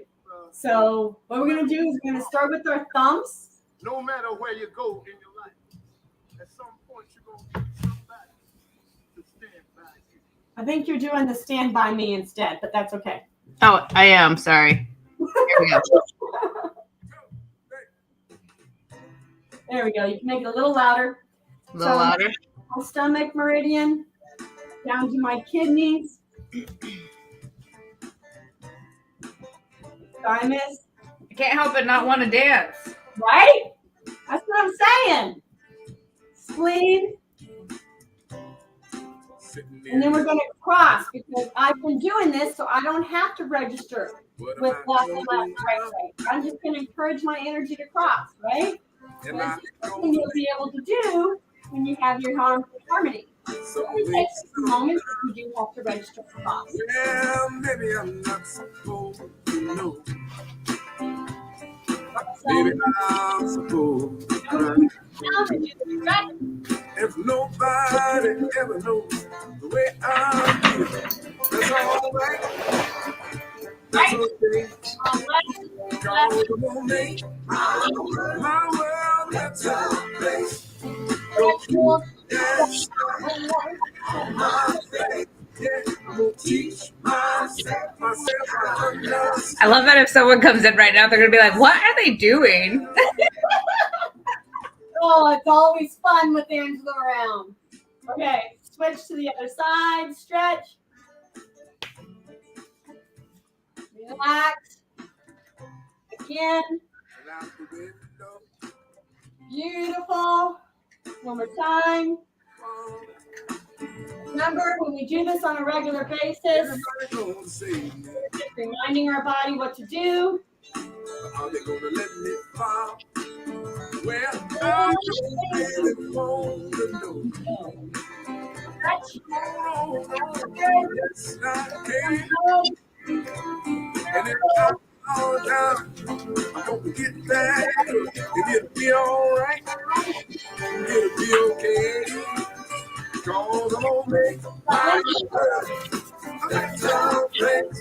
So what we're gonna do is we're gonna start with our thumbs.
No matter where you go in your life, at some point you're gonna need somebody to stand by you.
I think you're doing the stand by me instead, but that's okay.
Oh, I am. Sorry. Here we go.
There we go. You can make it a little louder.
A little louder.
My stomach meridian down to my kidneys. Thymus.
I can't help but not want to dance.
Right? That's what I'm saying. Spleen. And then we're going to cross because I've been doing this so I don't have to register with left and left, right. I'm just going to encourage my energy to cross, right? So this is something you'll be able to do when you have your harmony. So it takes a moment if you do have to register for cross.
Well, maybe I'm not supposed to know. Maybe I'm supposed to cry. If nobody ever knows the way I feel, that's all right. That's okay. God will make my world better place. Don't you dance on my face. Yeah, I'm gonna teach myself how to understand.
I love that if someone comes in right now, they're going to be like, what are they doing?
Oh, it's always fun with Angela around. Okay, switch to the other side, stretch. Relax. Again. Beautiful. One more time. Remember, when we do this on a regular basis, we're just reminding our body what to do.
Are they gonna let me fall? Well, I really want to know.
Stretch.
Yes, I can. And if I'm all down, I'm gonna get back. And it'll be alright. It'll be okay. Cause I'm gonna make my world a better place.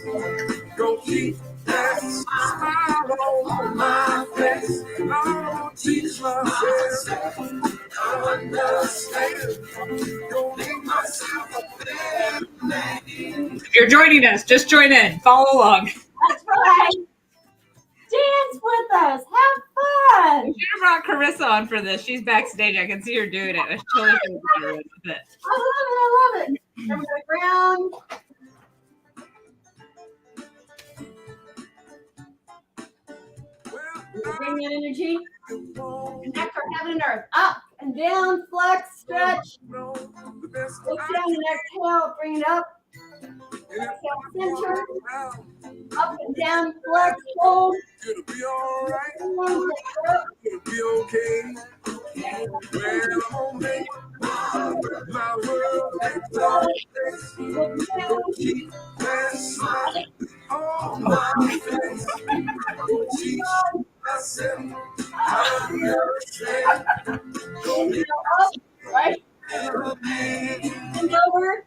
Go keep that smile on my face. I'm gonna teach myself to understand. Go make myself a better man.
If you're joining us, just join in. Follow along.
That's right. Dance with us. Have fun.
We should have brought Carissa on for this. She's backstage. I can see her doing it. I totally think with it.
I love it. And we're going to ground. Bring that energy. Connect our heaven and earth. Up and down, flex, stretch. Look down and exhale. Bring it up. Exhale, center. Up and down, flex, hold.
It'll be alright. It'll be okay. Well, I'm gonna make my world a better place. Don't keep that smile on my face. Don't teach myself how to understand. Don't get
up, right? And over.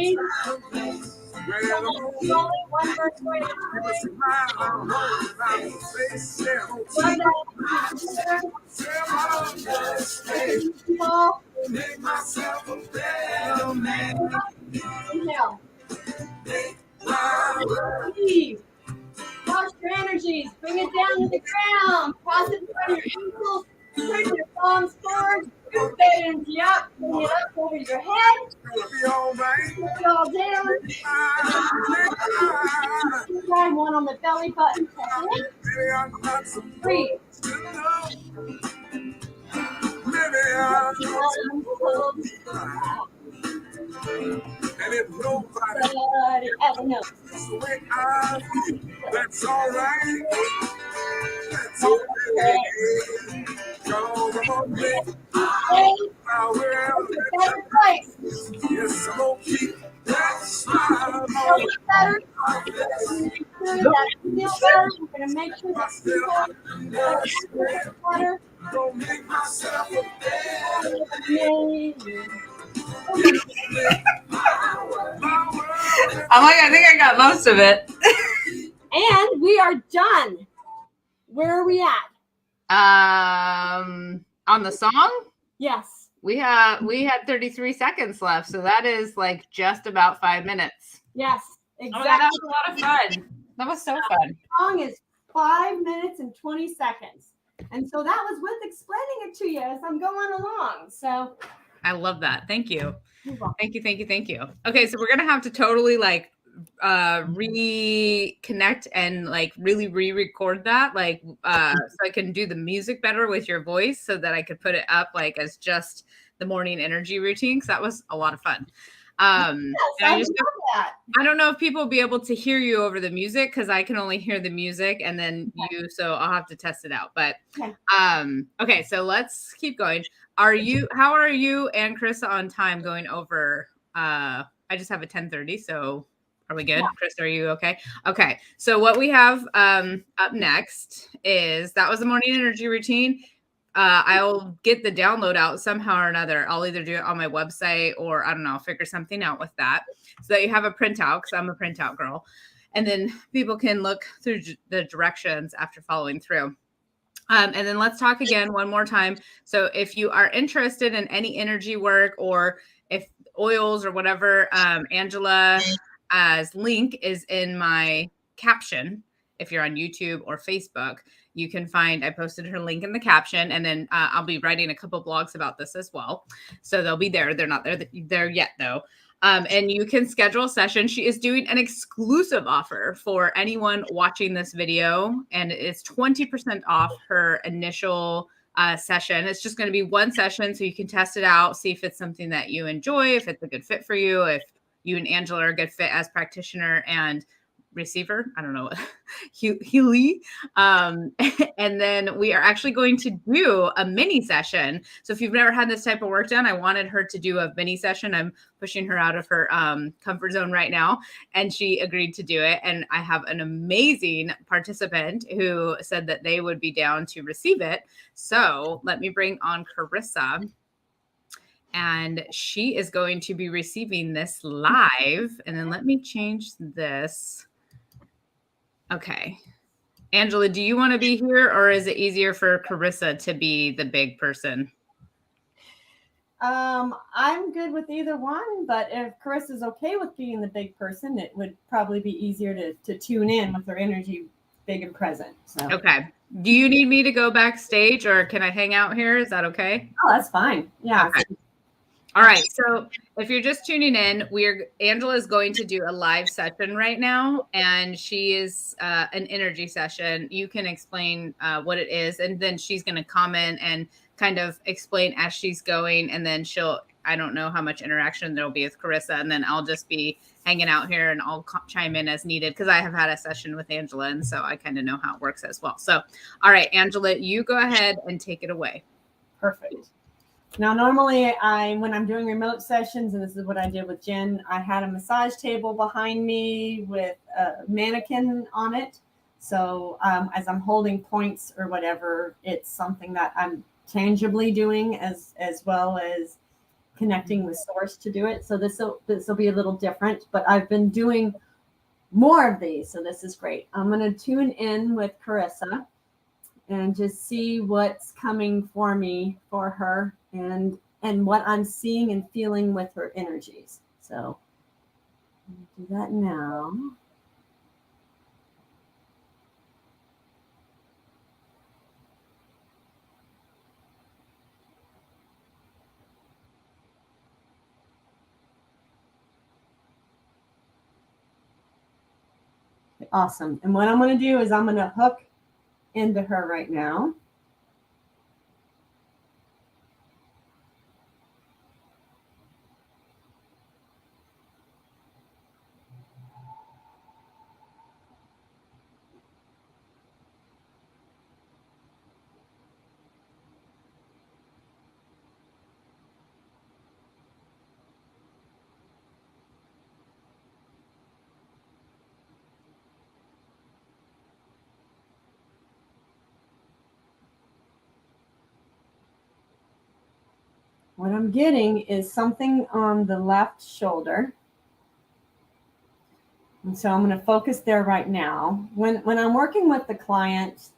In. One verse right.
Make myself a better man.
Inhale. Breathe. Watch your energies. Bring it down to the ground. Cross it in front of your ankles. Turn your palms forward. Scoop that energy up. Bring it up over your head.
It'll be alright.
Put it all down. Try one on the belly button. Breathe.
Maybe I'm and if nobody
ever knows
the way I feel, that's alright. That's okay. Cause I'm gonna make my world a better place. Yes, I'm gonna keep that smile on my face.
Feel better. We're gonna make sure that water.
Don't make myself a better.
I'm like, I think I got most of it.
And we are done. Where are we at?
On the song,
Yes.
we had 33 seconds left, so that is like just about 5 minutes.
Yes.
Oh,
Exactly.
that was a lot of fun. That was so fun.
The song is 5 minutes and 20 seconds. And so that was with explaining it to you as I'm going along. So
I love that. Thank you.
you're welcome.
Thank you. Okay, so we're gonna have to totally like reconnect and like really re-record that, like so I can do the music better with your voice, so that I could put it up like as just the morning energy routine, because that was a lot of fun.
Yes,
And
I love that.
I don't know if people will be able to hear you over the music, because I can only hear the music and then you, so I'll have to test it out. But okay, so let's keep going. How are you and Carissa on time going over? I just have a 10:30, so are we good? Yeah. Chris, are you okay? Okay, so what we have up next is, that was the morning energy routine. I'll get the download out somehow or another. I'll either do it on my website, or I don't know, I'll figure something out with that, so that you have a printout, because I'm a printout girl. And then people can look through the directions after following through. And then let's talk again one more time. So if you are interested in any energy work, or if oils or whatever, Angela's link is in my caption. If you're on YouTube or Facebook, you can find, I posted her link in the caption, and then I'll be writing a couple blogs about this as well. So they'll be there. They're not there yet though. And you can schedule a session. She is doing an exclusive offer for anyone watching this video, and it's 20% off her initial session. It's just going to be one session, so you can test it out, see if it's something that you enjoy, if it's a good fit for you, if you and Angela are a good fit as practitioner and receiver. I don't know, Healy. And then we are actually going to do a mini session. So if you've never had this type of work done, I wanted her to do a mini session. I'm pushing her out of her comfort zone right now, and she agreed to do it. And I have an amazing participant who said that they would be down to receive it. So let me bring on Carissa. And she is going to be receiving this live. And then let me change this. Okay. Angela, do you want to be here, or is it easier for Carissa to be the big person?
I'm good with either one, but if Carissa's okay with being the big person, it would probably be easier to tune in with her energy big and present. So.
Okay. Do you need me to go backstage, or can I hang out here? Is that okay?
Oh, that's fine. Yeah.
Okay. All right. So if you're just tuning in, Angela is going to do a live session right now, and she is an energy session. You can explain what it is, and then she's going to comment and kind of explain as she's going, and then I don't know how much interaction there'll be with Carissa, and then I'll just be hanging out here, and I'll chime in as needed, because I have had a session with Angela, and so I kind of know how it works as well. So, all right, Angela, you go ahead and take it away.
Perfect. Now, normally when I'm doing remote sessions, and this is what I did with Jen, I had a massage table behind me with a mannequin on it. So as I'm holding points or whatever, it's something that I'm tangibly doing as well as connecting with source to do it. So this will be a little different, but I've been doing more of these. So this is great. I'm going to tune in with Carissa and just see what's coming for me for her, and what I'm seeing and feeling with her energies. So I'll do that now. Awesome. And what I'm going to do is I'm going to hook into her right now. What I'm getting is something on the left shoulder. And so I'm going to focus there right now. When I'm working with the client,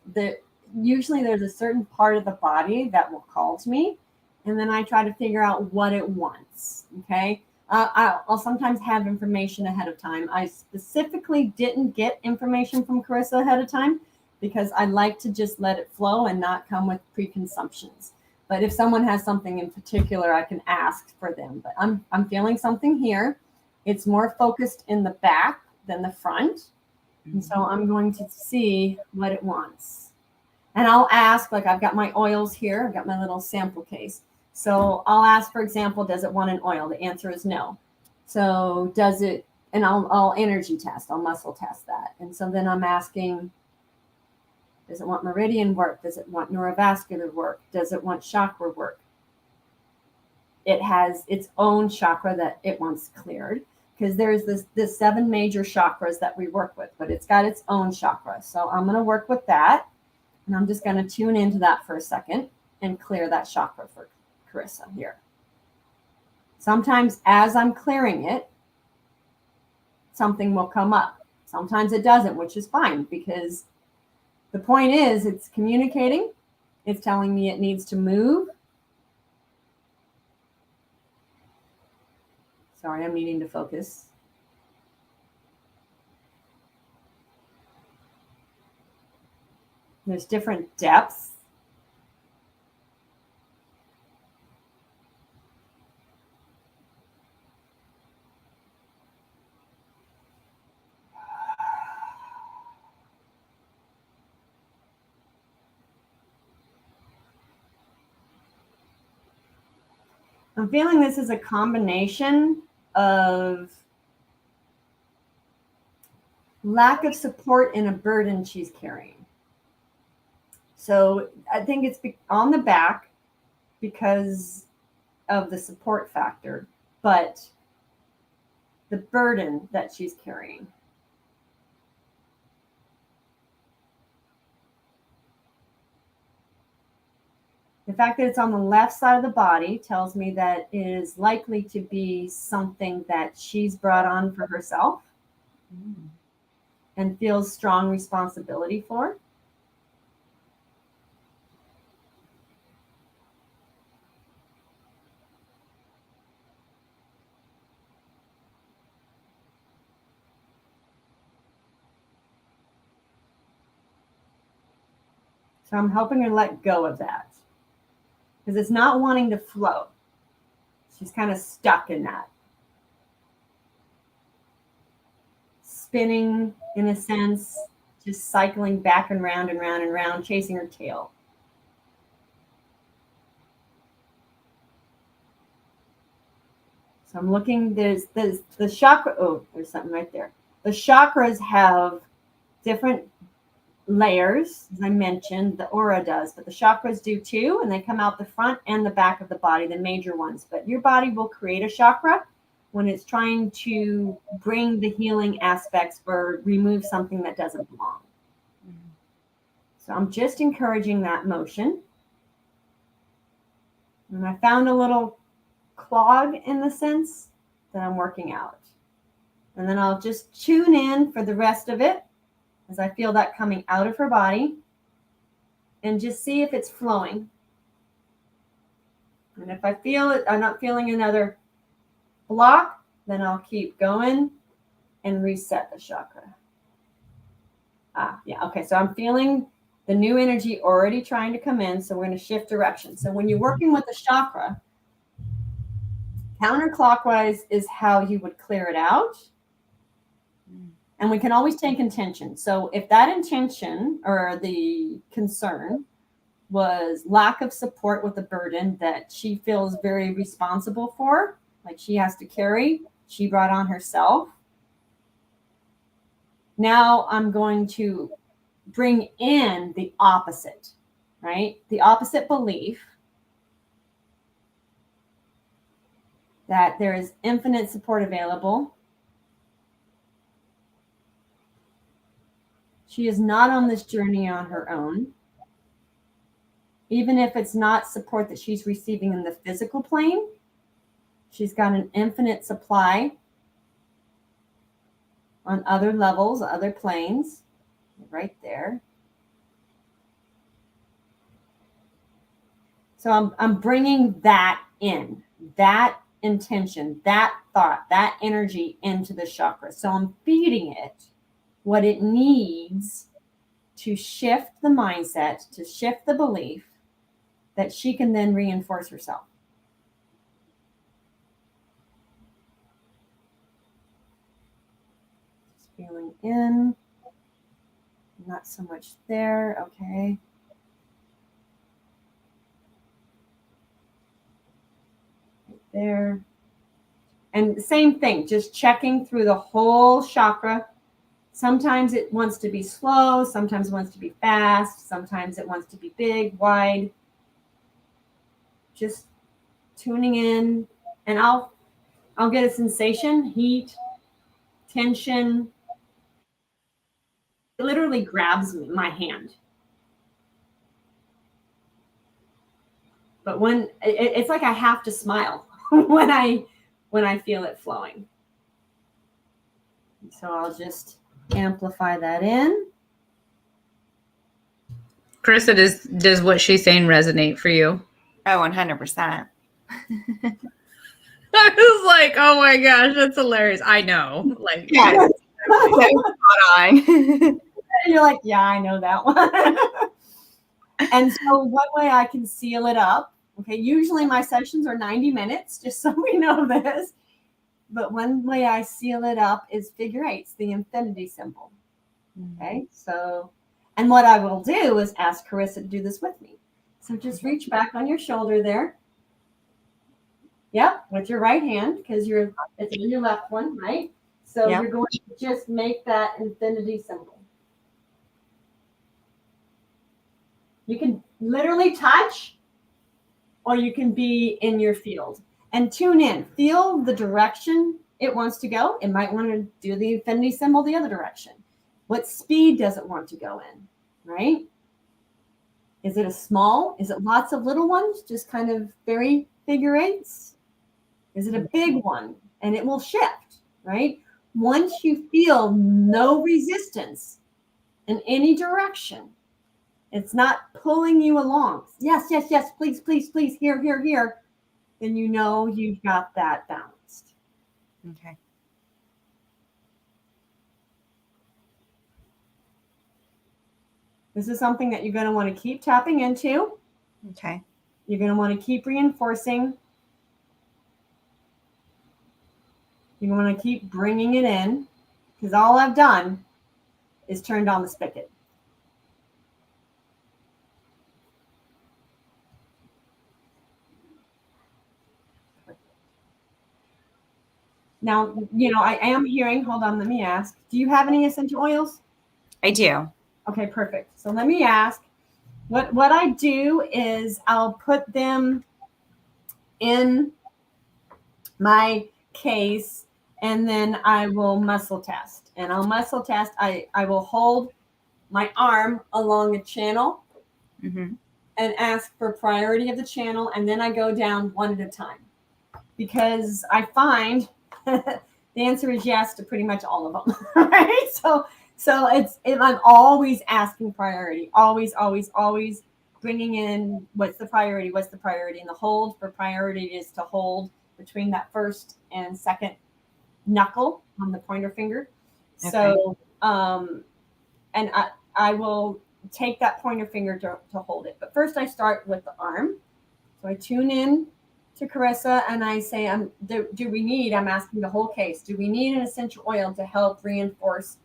usually there's a certain part of the body that will call to me, and then I try to figure out what it wants. Okay. I'll sometimes have information ahead of time. I specifically didn't get information from Carissa ahead of time, because I like to just let it flow and not come with preconceptions. But if someone has something in particular, I can ask for them. But I'm feeling something here. It's more focused in the back than the front. And so I'm going to see what it wants. And I'll ask, like I've got my oils here. I've got my little sample case. So I'll ask, for example, does it want an oil? The answer is no. So does it, and I'll energy test, I'll muscle test that. And so then I'm asking, does it want meridian work? Does it want neurovascular work? Does it want chakra work? It has its own chakra that it wants cleared, because there's this 7 major chakras that we work with, but it's got its own chakra. So I'm going to work with that, and I'm just going to tune into that for a second and clear that chakra for Carissa here. Sometimes as I'm clearing it, something will come up. Sometimes it doesn't, which is fine, because the point is it's communicating. It's telling me it needs to move. Sorry, I'm needing to focus. There's different depths. I'm feeling this is a combination of lack of support and a burden she's carrying. So I think it's on the back because of the support factor, but the burden that she's carrying. The fact that it's on the left side of the body tells me that it is likely to be something that she's brought on for herself and feels strong responsibility for. So I'm helping her let go of that, because it's not wanting to flow. She's kind of stuck in that. Spinning, in a sense, just cycling back and round and round and round, chasing her tail. So I'm looking, there's the chakra, oh, there's something right there. The chakras have different layers, as I mentioned, the aura does, but the chakras do too, and they come out the front and the back of the body, the major ones. But your body will create a chakra when it's trying to bring the healing aspects or remove something that doesn't belong. So I'm just encouraging that motion. And I found a little clog in the sense that I'm working out. And then I'll just tune in for the rest of it as I feel that coming out of her body, and just see if it's flowing. And if I feel it, I'm not feeling another block, then I'll keep going and reset the chakra. Yeah, okay, so I'm feeling the new energy already trying to come in, so we're going to shift direction. So when you're working with the chakra, counterclockwise is how you would clear it out. And we can always take intention. So if that intention or the concern was lack of support with a burden that she feels very responsible for, like she has to carry, she brought on herself. Now I'm going to bring in the opposite, right? The opposite belief that there is infinite support available. She is not on this journey on her own. Even if it's not support that she's receiving in the physical plane, she's got an infinite supply on other levels, other planes, right there. So I'm bringing that in, that intention, that thought, that energy into the chakra. So I'm feeding it what it needs to shift the mindset, to shift the belief that she can then reinforce herself. feeling in. Not so much there. Okay. Right there. And same thing, just checking through the whole chakra. Sometimes it wants to be slow, sometimes it wants to be fast, sometimes it wants to be big, wide. Just tuning in, and I'll get a sensation, heat, tension. It literally grabs my hand. But when it's like I have to smile when I feel it flowing. So I'll just amplify that in.
Carissa, does what she's saying resonate for you?
Oh, 100%.
I was like, oh my gosh, that's hilarious. I know. Like,
Yes. So spot on.
And you're like, yeah, I know that one. And so one way I can seal it up, okay, usually my sessions are 90 minutes, just so we know this. But one way I seal it up is figure eights, the infinity symbol. Okay, so, and what I will do is ask Carissa to do this with me. So just reach back on your shoulder there. Yep, with your right hand, because it's in your left one, right? So
Yep.
You're going to just make that infinity symbol. You can literally touch, or you can be in your field. And tune in. Feel the direction it wants to go. It might want to do the infinity symbol the other direction. What speed does it want to go in, right? Is it a small? Is it lots of little ones, just kind of very figure eights? Is it a big one? And it will shift, right? Once you feel no resistance in any direction, it's not pulling you along. Yes, yes, yes, please, please, please, here, here, here. Then you know you've got that balanced.
Okay.
This is something that you're going to want to keep tapping into.
Okay.
You're going to want to keep reinforcing. You're going to keep bringing it in, because all I've done is turned on the spigot. Now, I am hearing, hold on, let me ask, do you have any essential oils?
I do.
Okay, perfect. So let me ask, what I do is I'll put them in my case, and then I will muscle test. And I'll muscle test, I will hold my arm along a channel
Mm-hmm.
and ask for priority of the channel, and then I go down one at a time. Because I find the answer is yes to pretty much all of them, right? So I'm always asking priority, always bringing in what's the priority, and the hold for priority is to hold between that first and second knuckle on the pointer finger. Okay. So, and I will take that pointer finger to hold it. But first I start with the arm. So I tune in to Carissa and I say, I'm asking the whole case, do we need an essential oil to help reinforce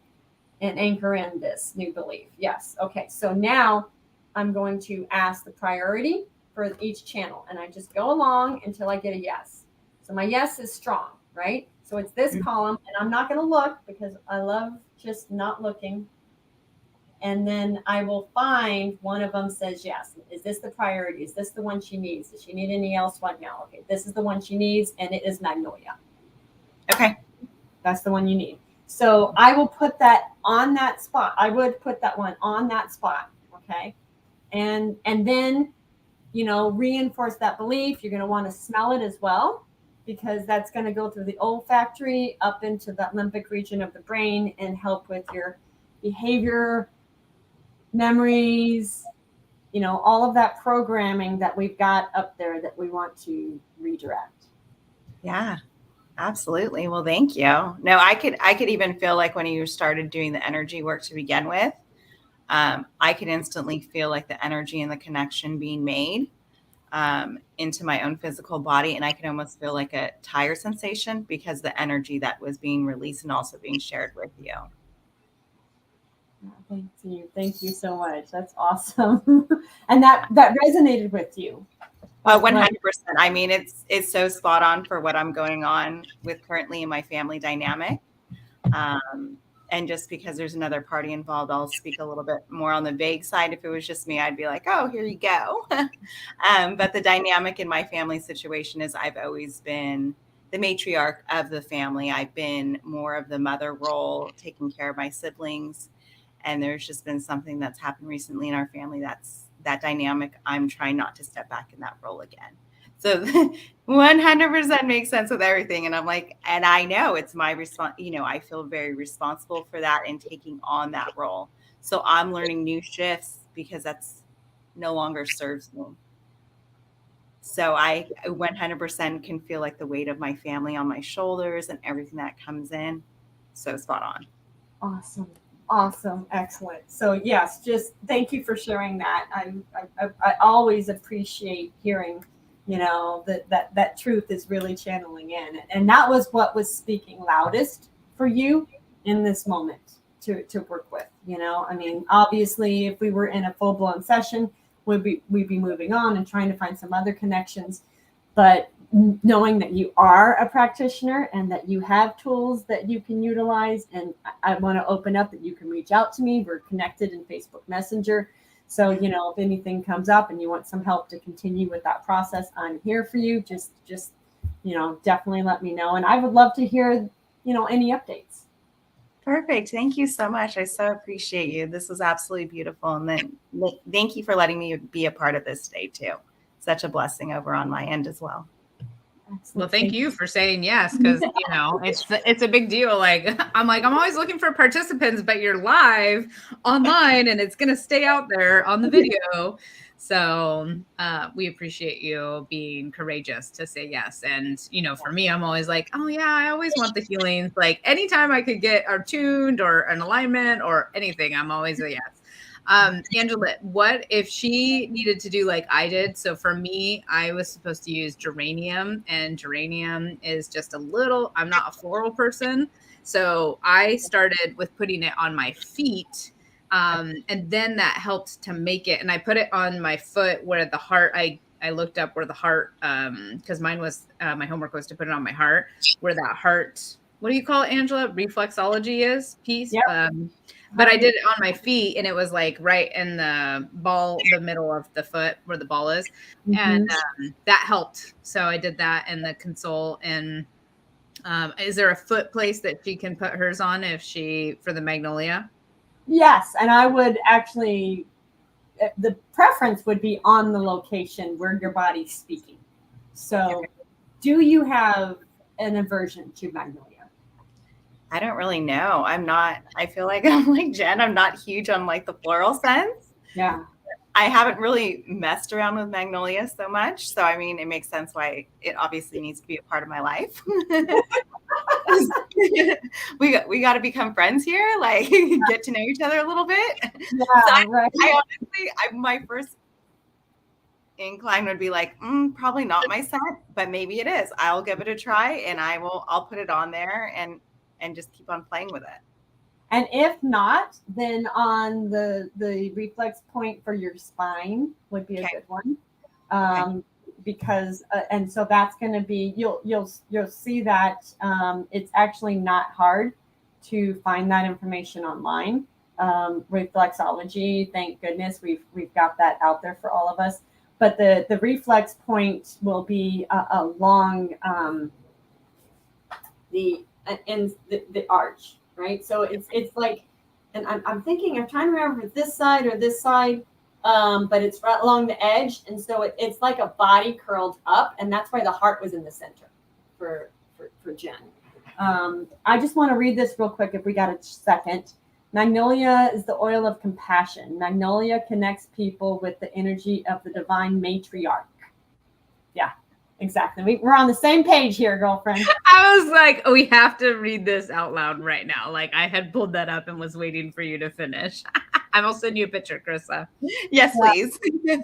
and anchor in this new belief? Yes. Okay. So now I'm going to ask the priority for each channel, and I just go along until I get a yes. So my yes is strong, right? So it's this column, and I'm not going to look because I love just not looking. And then I will find one of them says yes. Is this the priority? Is this the one she needs? Does she need any else? What now? Okay, this is the one she needs, and it is Magnolia.
Okay.
That's the one you need. So I will put that on that spot. I would put that one on that spot. Okay. And then, reinforce that belief. You're going to want to smell it as well, because that's going to go through the olfactory up into that limbic region of the brain and help with your behavior, memories, all of that programming that we've got up there that we want to redirect.
Yeah, absolutely. Well, thank you. No, I could even feel like when you started doing the energy work to begin with, I could instantly feel like the energy and the connection being made into my own physical body. And I could almost feel like a tire sensation because the energy that was being released and also being shared with you.
Thank you so much. That's awesome. And that resonated with you.
100%. I mean, it's so spot on for what I'm going on with currently in my family dynamic. And just because there's another party involved, I'll speak a little bit more on the vague side. If it was just me, I'd be like, oh, here you go. But the dynamic in my family situation is I've always been the matriarch of the family. I've been more of the mother role, taking care of my siblings. And there's just been something that's happened recently in our family that's that dynamic. I'm trying not to step back in that role again. So 100% makes sense with everything. And I'm like, and I know it's my response, I feel very responsible for that and taking on that role. So I'm learning new shifts because that's no longer serves me. So I 100% can feel like the weight of my family on my shoulders and everything that comes in. So spot on.
Awesome. Excellent. So yes, just thank you for sharing that. I always appreciate hearing, that truth is really channeling in. And that was what was speaking loudest for you in this moment to work with, I mean, obviously if we were in a full blown session, we'd be moving on and trying to find some other connections. But knowing that you are a practitioner and that you have tools that you can utilize, and I want to open up that you can reach out to me. We're connected in Facebook Messenger. So, if anything comes up and you want some help to continue with that process, I'm here for you. Just definitely let me know. And I would love to hear, any updates.
Perfect. Thank you so much. I so appreciate you. This was absolutely beautiful. And then thank you for letting me be a part of this today too. Such a blessing over on my end as well.
Well, thank you for saying yes, because it's a big deal. Like I'm always looking for participants, but you're live online and it's gonna stay out there on the video. So we appreciate you being courageous to say yes. And for me, I'm always like, oh yeah, I always want the healings. Like anytime I could get attuned or an alignment or anything, I'm always a yes. Angela, what if she needed to do like I did? So for me, I was supposed to use geranium, and geranium is just I'm not a floral person. So I started with putting it on my feet. And then that helped to make it. And I put it on my foot where the heart, I looked up where the heart, because mine was, my homework was to put it on my heart, where that heart, what do you call it, Angela? Reflexology is piece.
Yep.
But I did it on my feet, and it was like right in the middle of the foot where the ball is. Mm-hmm. And that helped. So I did that in the console. And is there a foot place that she can put hers on for the Magnolia?
Yes. And I would actually, the preference would be on the location where your body's speaking. So do you have an aversion to Magnolia?
I don't really know. I feel like I'm like Jen. I'm not huge on like the floral sense.
Yeah.
I haven't really messed around with Magnolia so much. So, I mean, it makes sense why it obviously needs to be a part of my life. we got to become friends here, like get to know each other a little bit.
Yeah,
so
right.
I honestly, my first incline would be like, probably not my scent, but maybe it is. I'll give it a try and I'll put it on there and just keep on playing with it.
And if not, then on the reflex point for your spine would be a good one. Because and so that's going to be, you'll see that it's actually not hard to find that information online. Reflexology, thank goodness we've got that out there for all of us. But the reflex point will be along the arch, right? So it's like, and I'm trying to remember this side or this side, but it's right along the edge, and so it's like a body curled up, and that's why the heart was in the center for Jen. I just want to read this real quick if we got a second. Magnolia is the oil of compassion. Magnolia connects people with the energy of the divine matriarch. Yeah, exactly. We're on the same page here, girlfriend.
I was like, we have to read this out loud right now. Like I had pulled that up and was waiting for you to finish. I will send you a picture, Krista.
Yes, please.
Yes.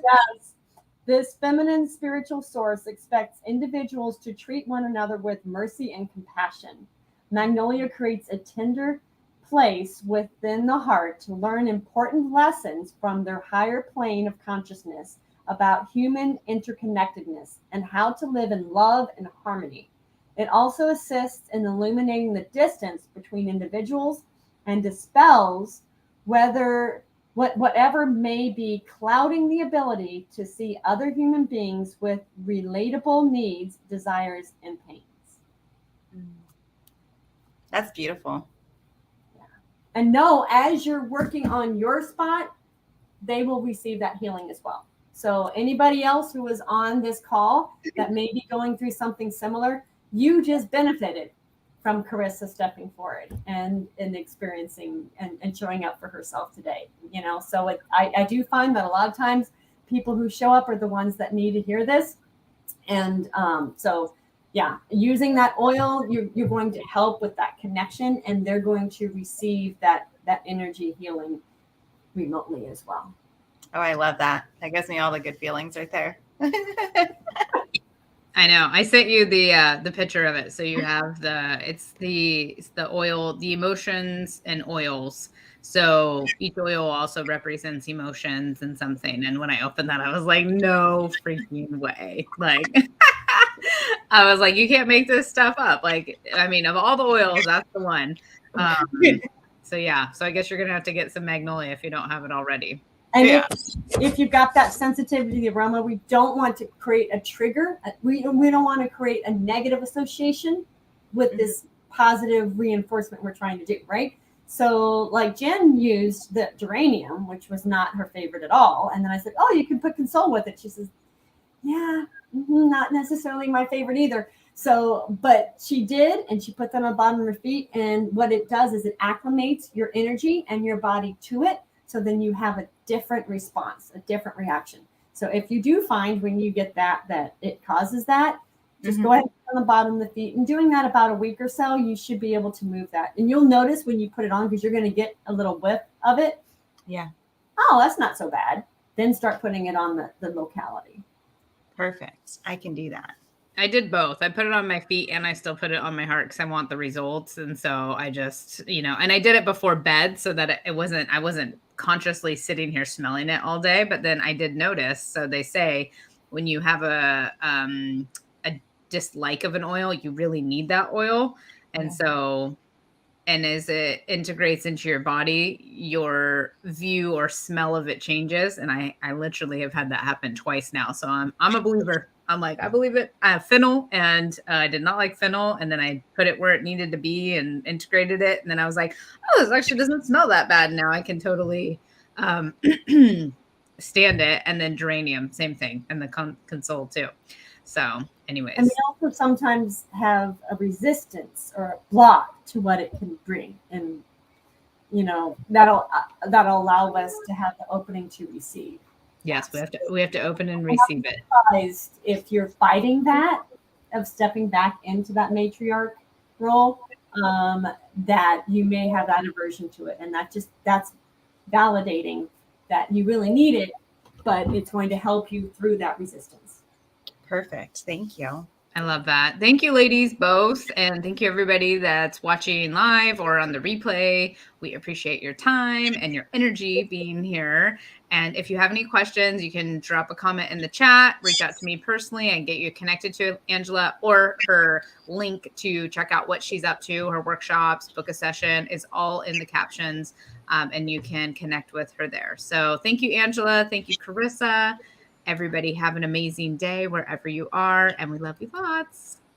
This feminine spiritual source expects individuals to treat one another with mercy and compassion. Magnolia creates a tender, place within the heart to learn important lessons from their higher plane of consciousness about human interconnectedness and how to live in love and harmony. It also assists in illuminating the distance between individuals and dispels whatever may be clouding the ability to see other human beings with relatable needs, desires, and pains.
That's beautiful.
And know as you're working on your spot, they will receive that healing as well. So anybody else who was on this call that may be going through something similar, you just benefited from Carissa stepping forward and experiencing and showing up for herself today. You know, so I do find that a lot of times people who show up are the ones that need to hear this. And so yeah, using that oil, you're going to help with that connection, and they're going to receive that energy healing remotely as well.
Oh, I love that. That gives me all the good feelings right there.
I know. I sent you the picture of it, so you have it's the oil, the emotions and oils. So each oil also represents emotions and something. And when I opened that, I was like, no freaking way! Like, I was like, you can't make this stuff up. Like, I mean, of all the oils, that's the one. So yeah. So I guess you're gonna have to get some Magnolia if you don't have it already.
And if you've got that sensitivity to the aroma, we don't want to create a trigger. We don't want to create a negative association with this positive reinforcement we're trying to do, right? So like Jen used the geranium, which was not her favorite at all. And then I said, oh, you can put console with it. She says, yeah, not necessarily my favorite either. So, but she did, and she put that on the bottom of her feet. And what it does is it acclimates your energy and your body to it. So then you have a different response, a different reaction. So if you do find when you get that it causes that, just go ahead and put on the bottom of the feet. And doing that about a week or so, you should be able to move that. And you'll notice when you put it on, because you're going to get a little whiff of it.
Yeah.
Oh, that's not so bad. Then start putting it on the locality.
Perfect. I can do that.
I did both. I put it on my feet and I still put it on my heart because I want the results. And so I just, and I did it before bed so that I wasn't consciously sitting here smelling it all day. But then I did notice. So they say when you have a dislike of an oil, you really need that oil. And so, and as it integrates into your body, your view or smell of it changes. And I literally have had that happen twice now. So I'm a believer. I'm like, I believe it. I have fennel, and I did not like fennel. And then I put it where it needed to be and integrated it. And then I was like, oh, this actually doesn't smell that bad. Now I can totally stand it. And then geranium, same thing. And the console too. So anyways.
And we also sometimes have a resistance or a block to what it can bring. And, that'll allow us to have the opening to receive.
Yes, we have to open and receive it.
If you're fighting that, of stepping back into that matriarch role, that you may have that aversion to it. And that's validating that you really need it, but it's going to help you through that resistance.
Perfect. Thank you.
I love that. Thank you, ladies, both. And thank you, everybody that's watching live or on the replay. We appreciate your time and your energy being here. And if you have any questions, you can drop a comment in the chat, reach out to me personally and get you connected to Angela, or her link to check out what she's up to, her workshops, book a session is all in the captions. And you can connect with her there. So thank you, Angela. Thank you, Carissa. Everybody have an amazing day wherever you are. And we love you lots.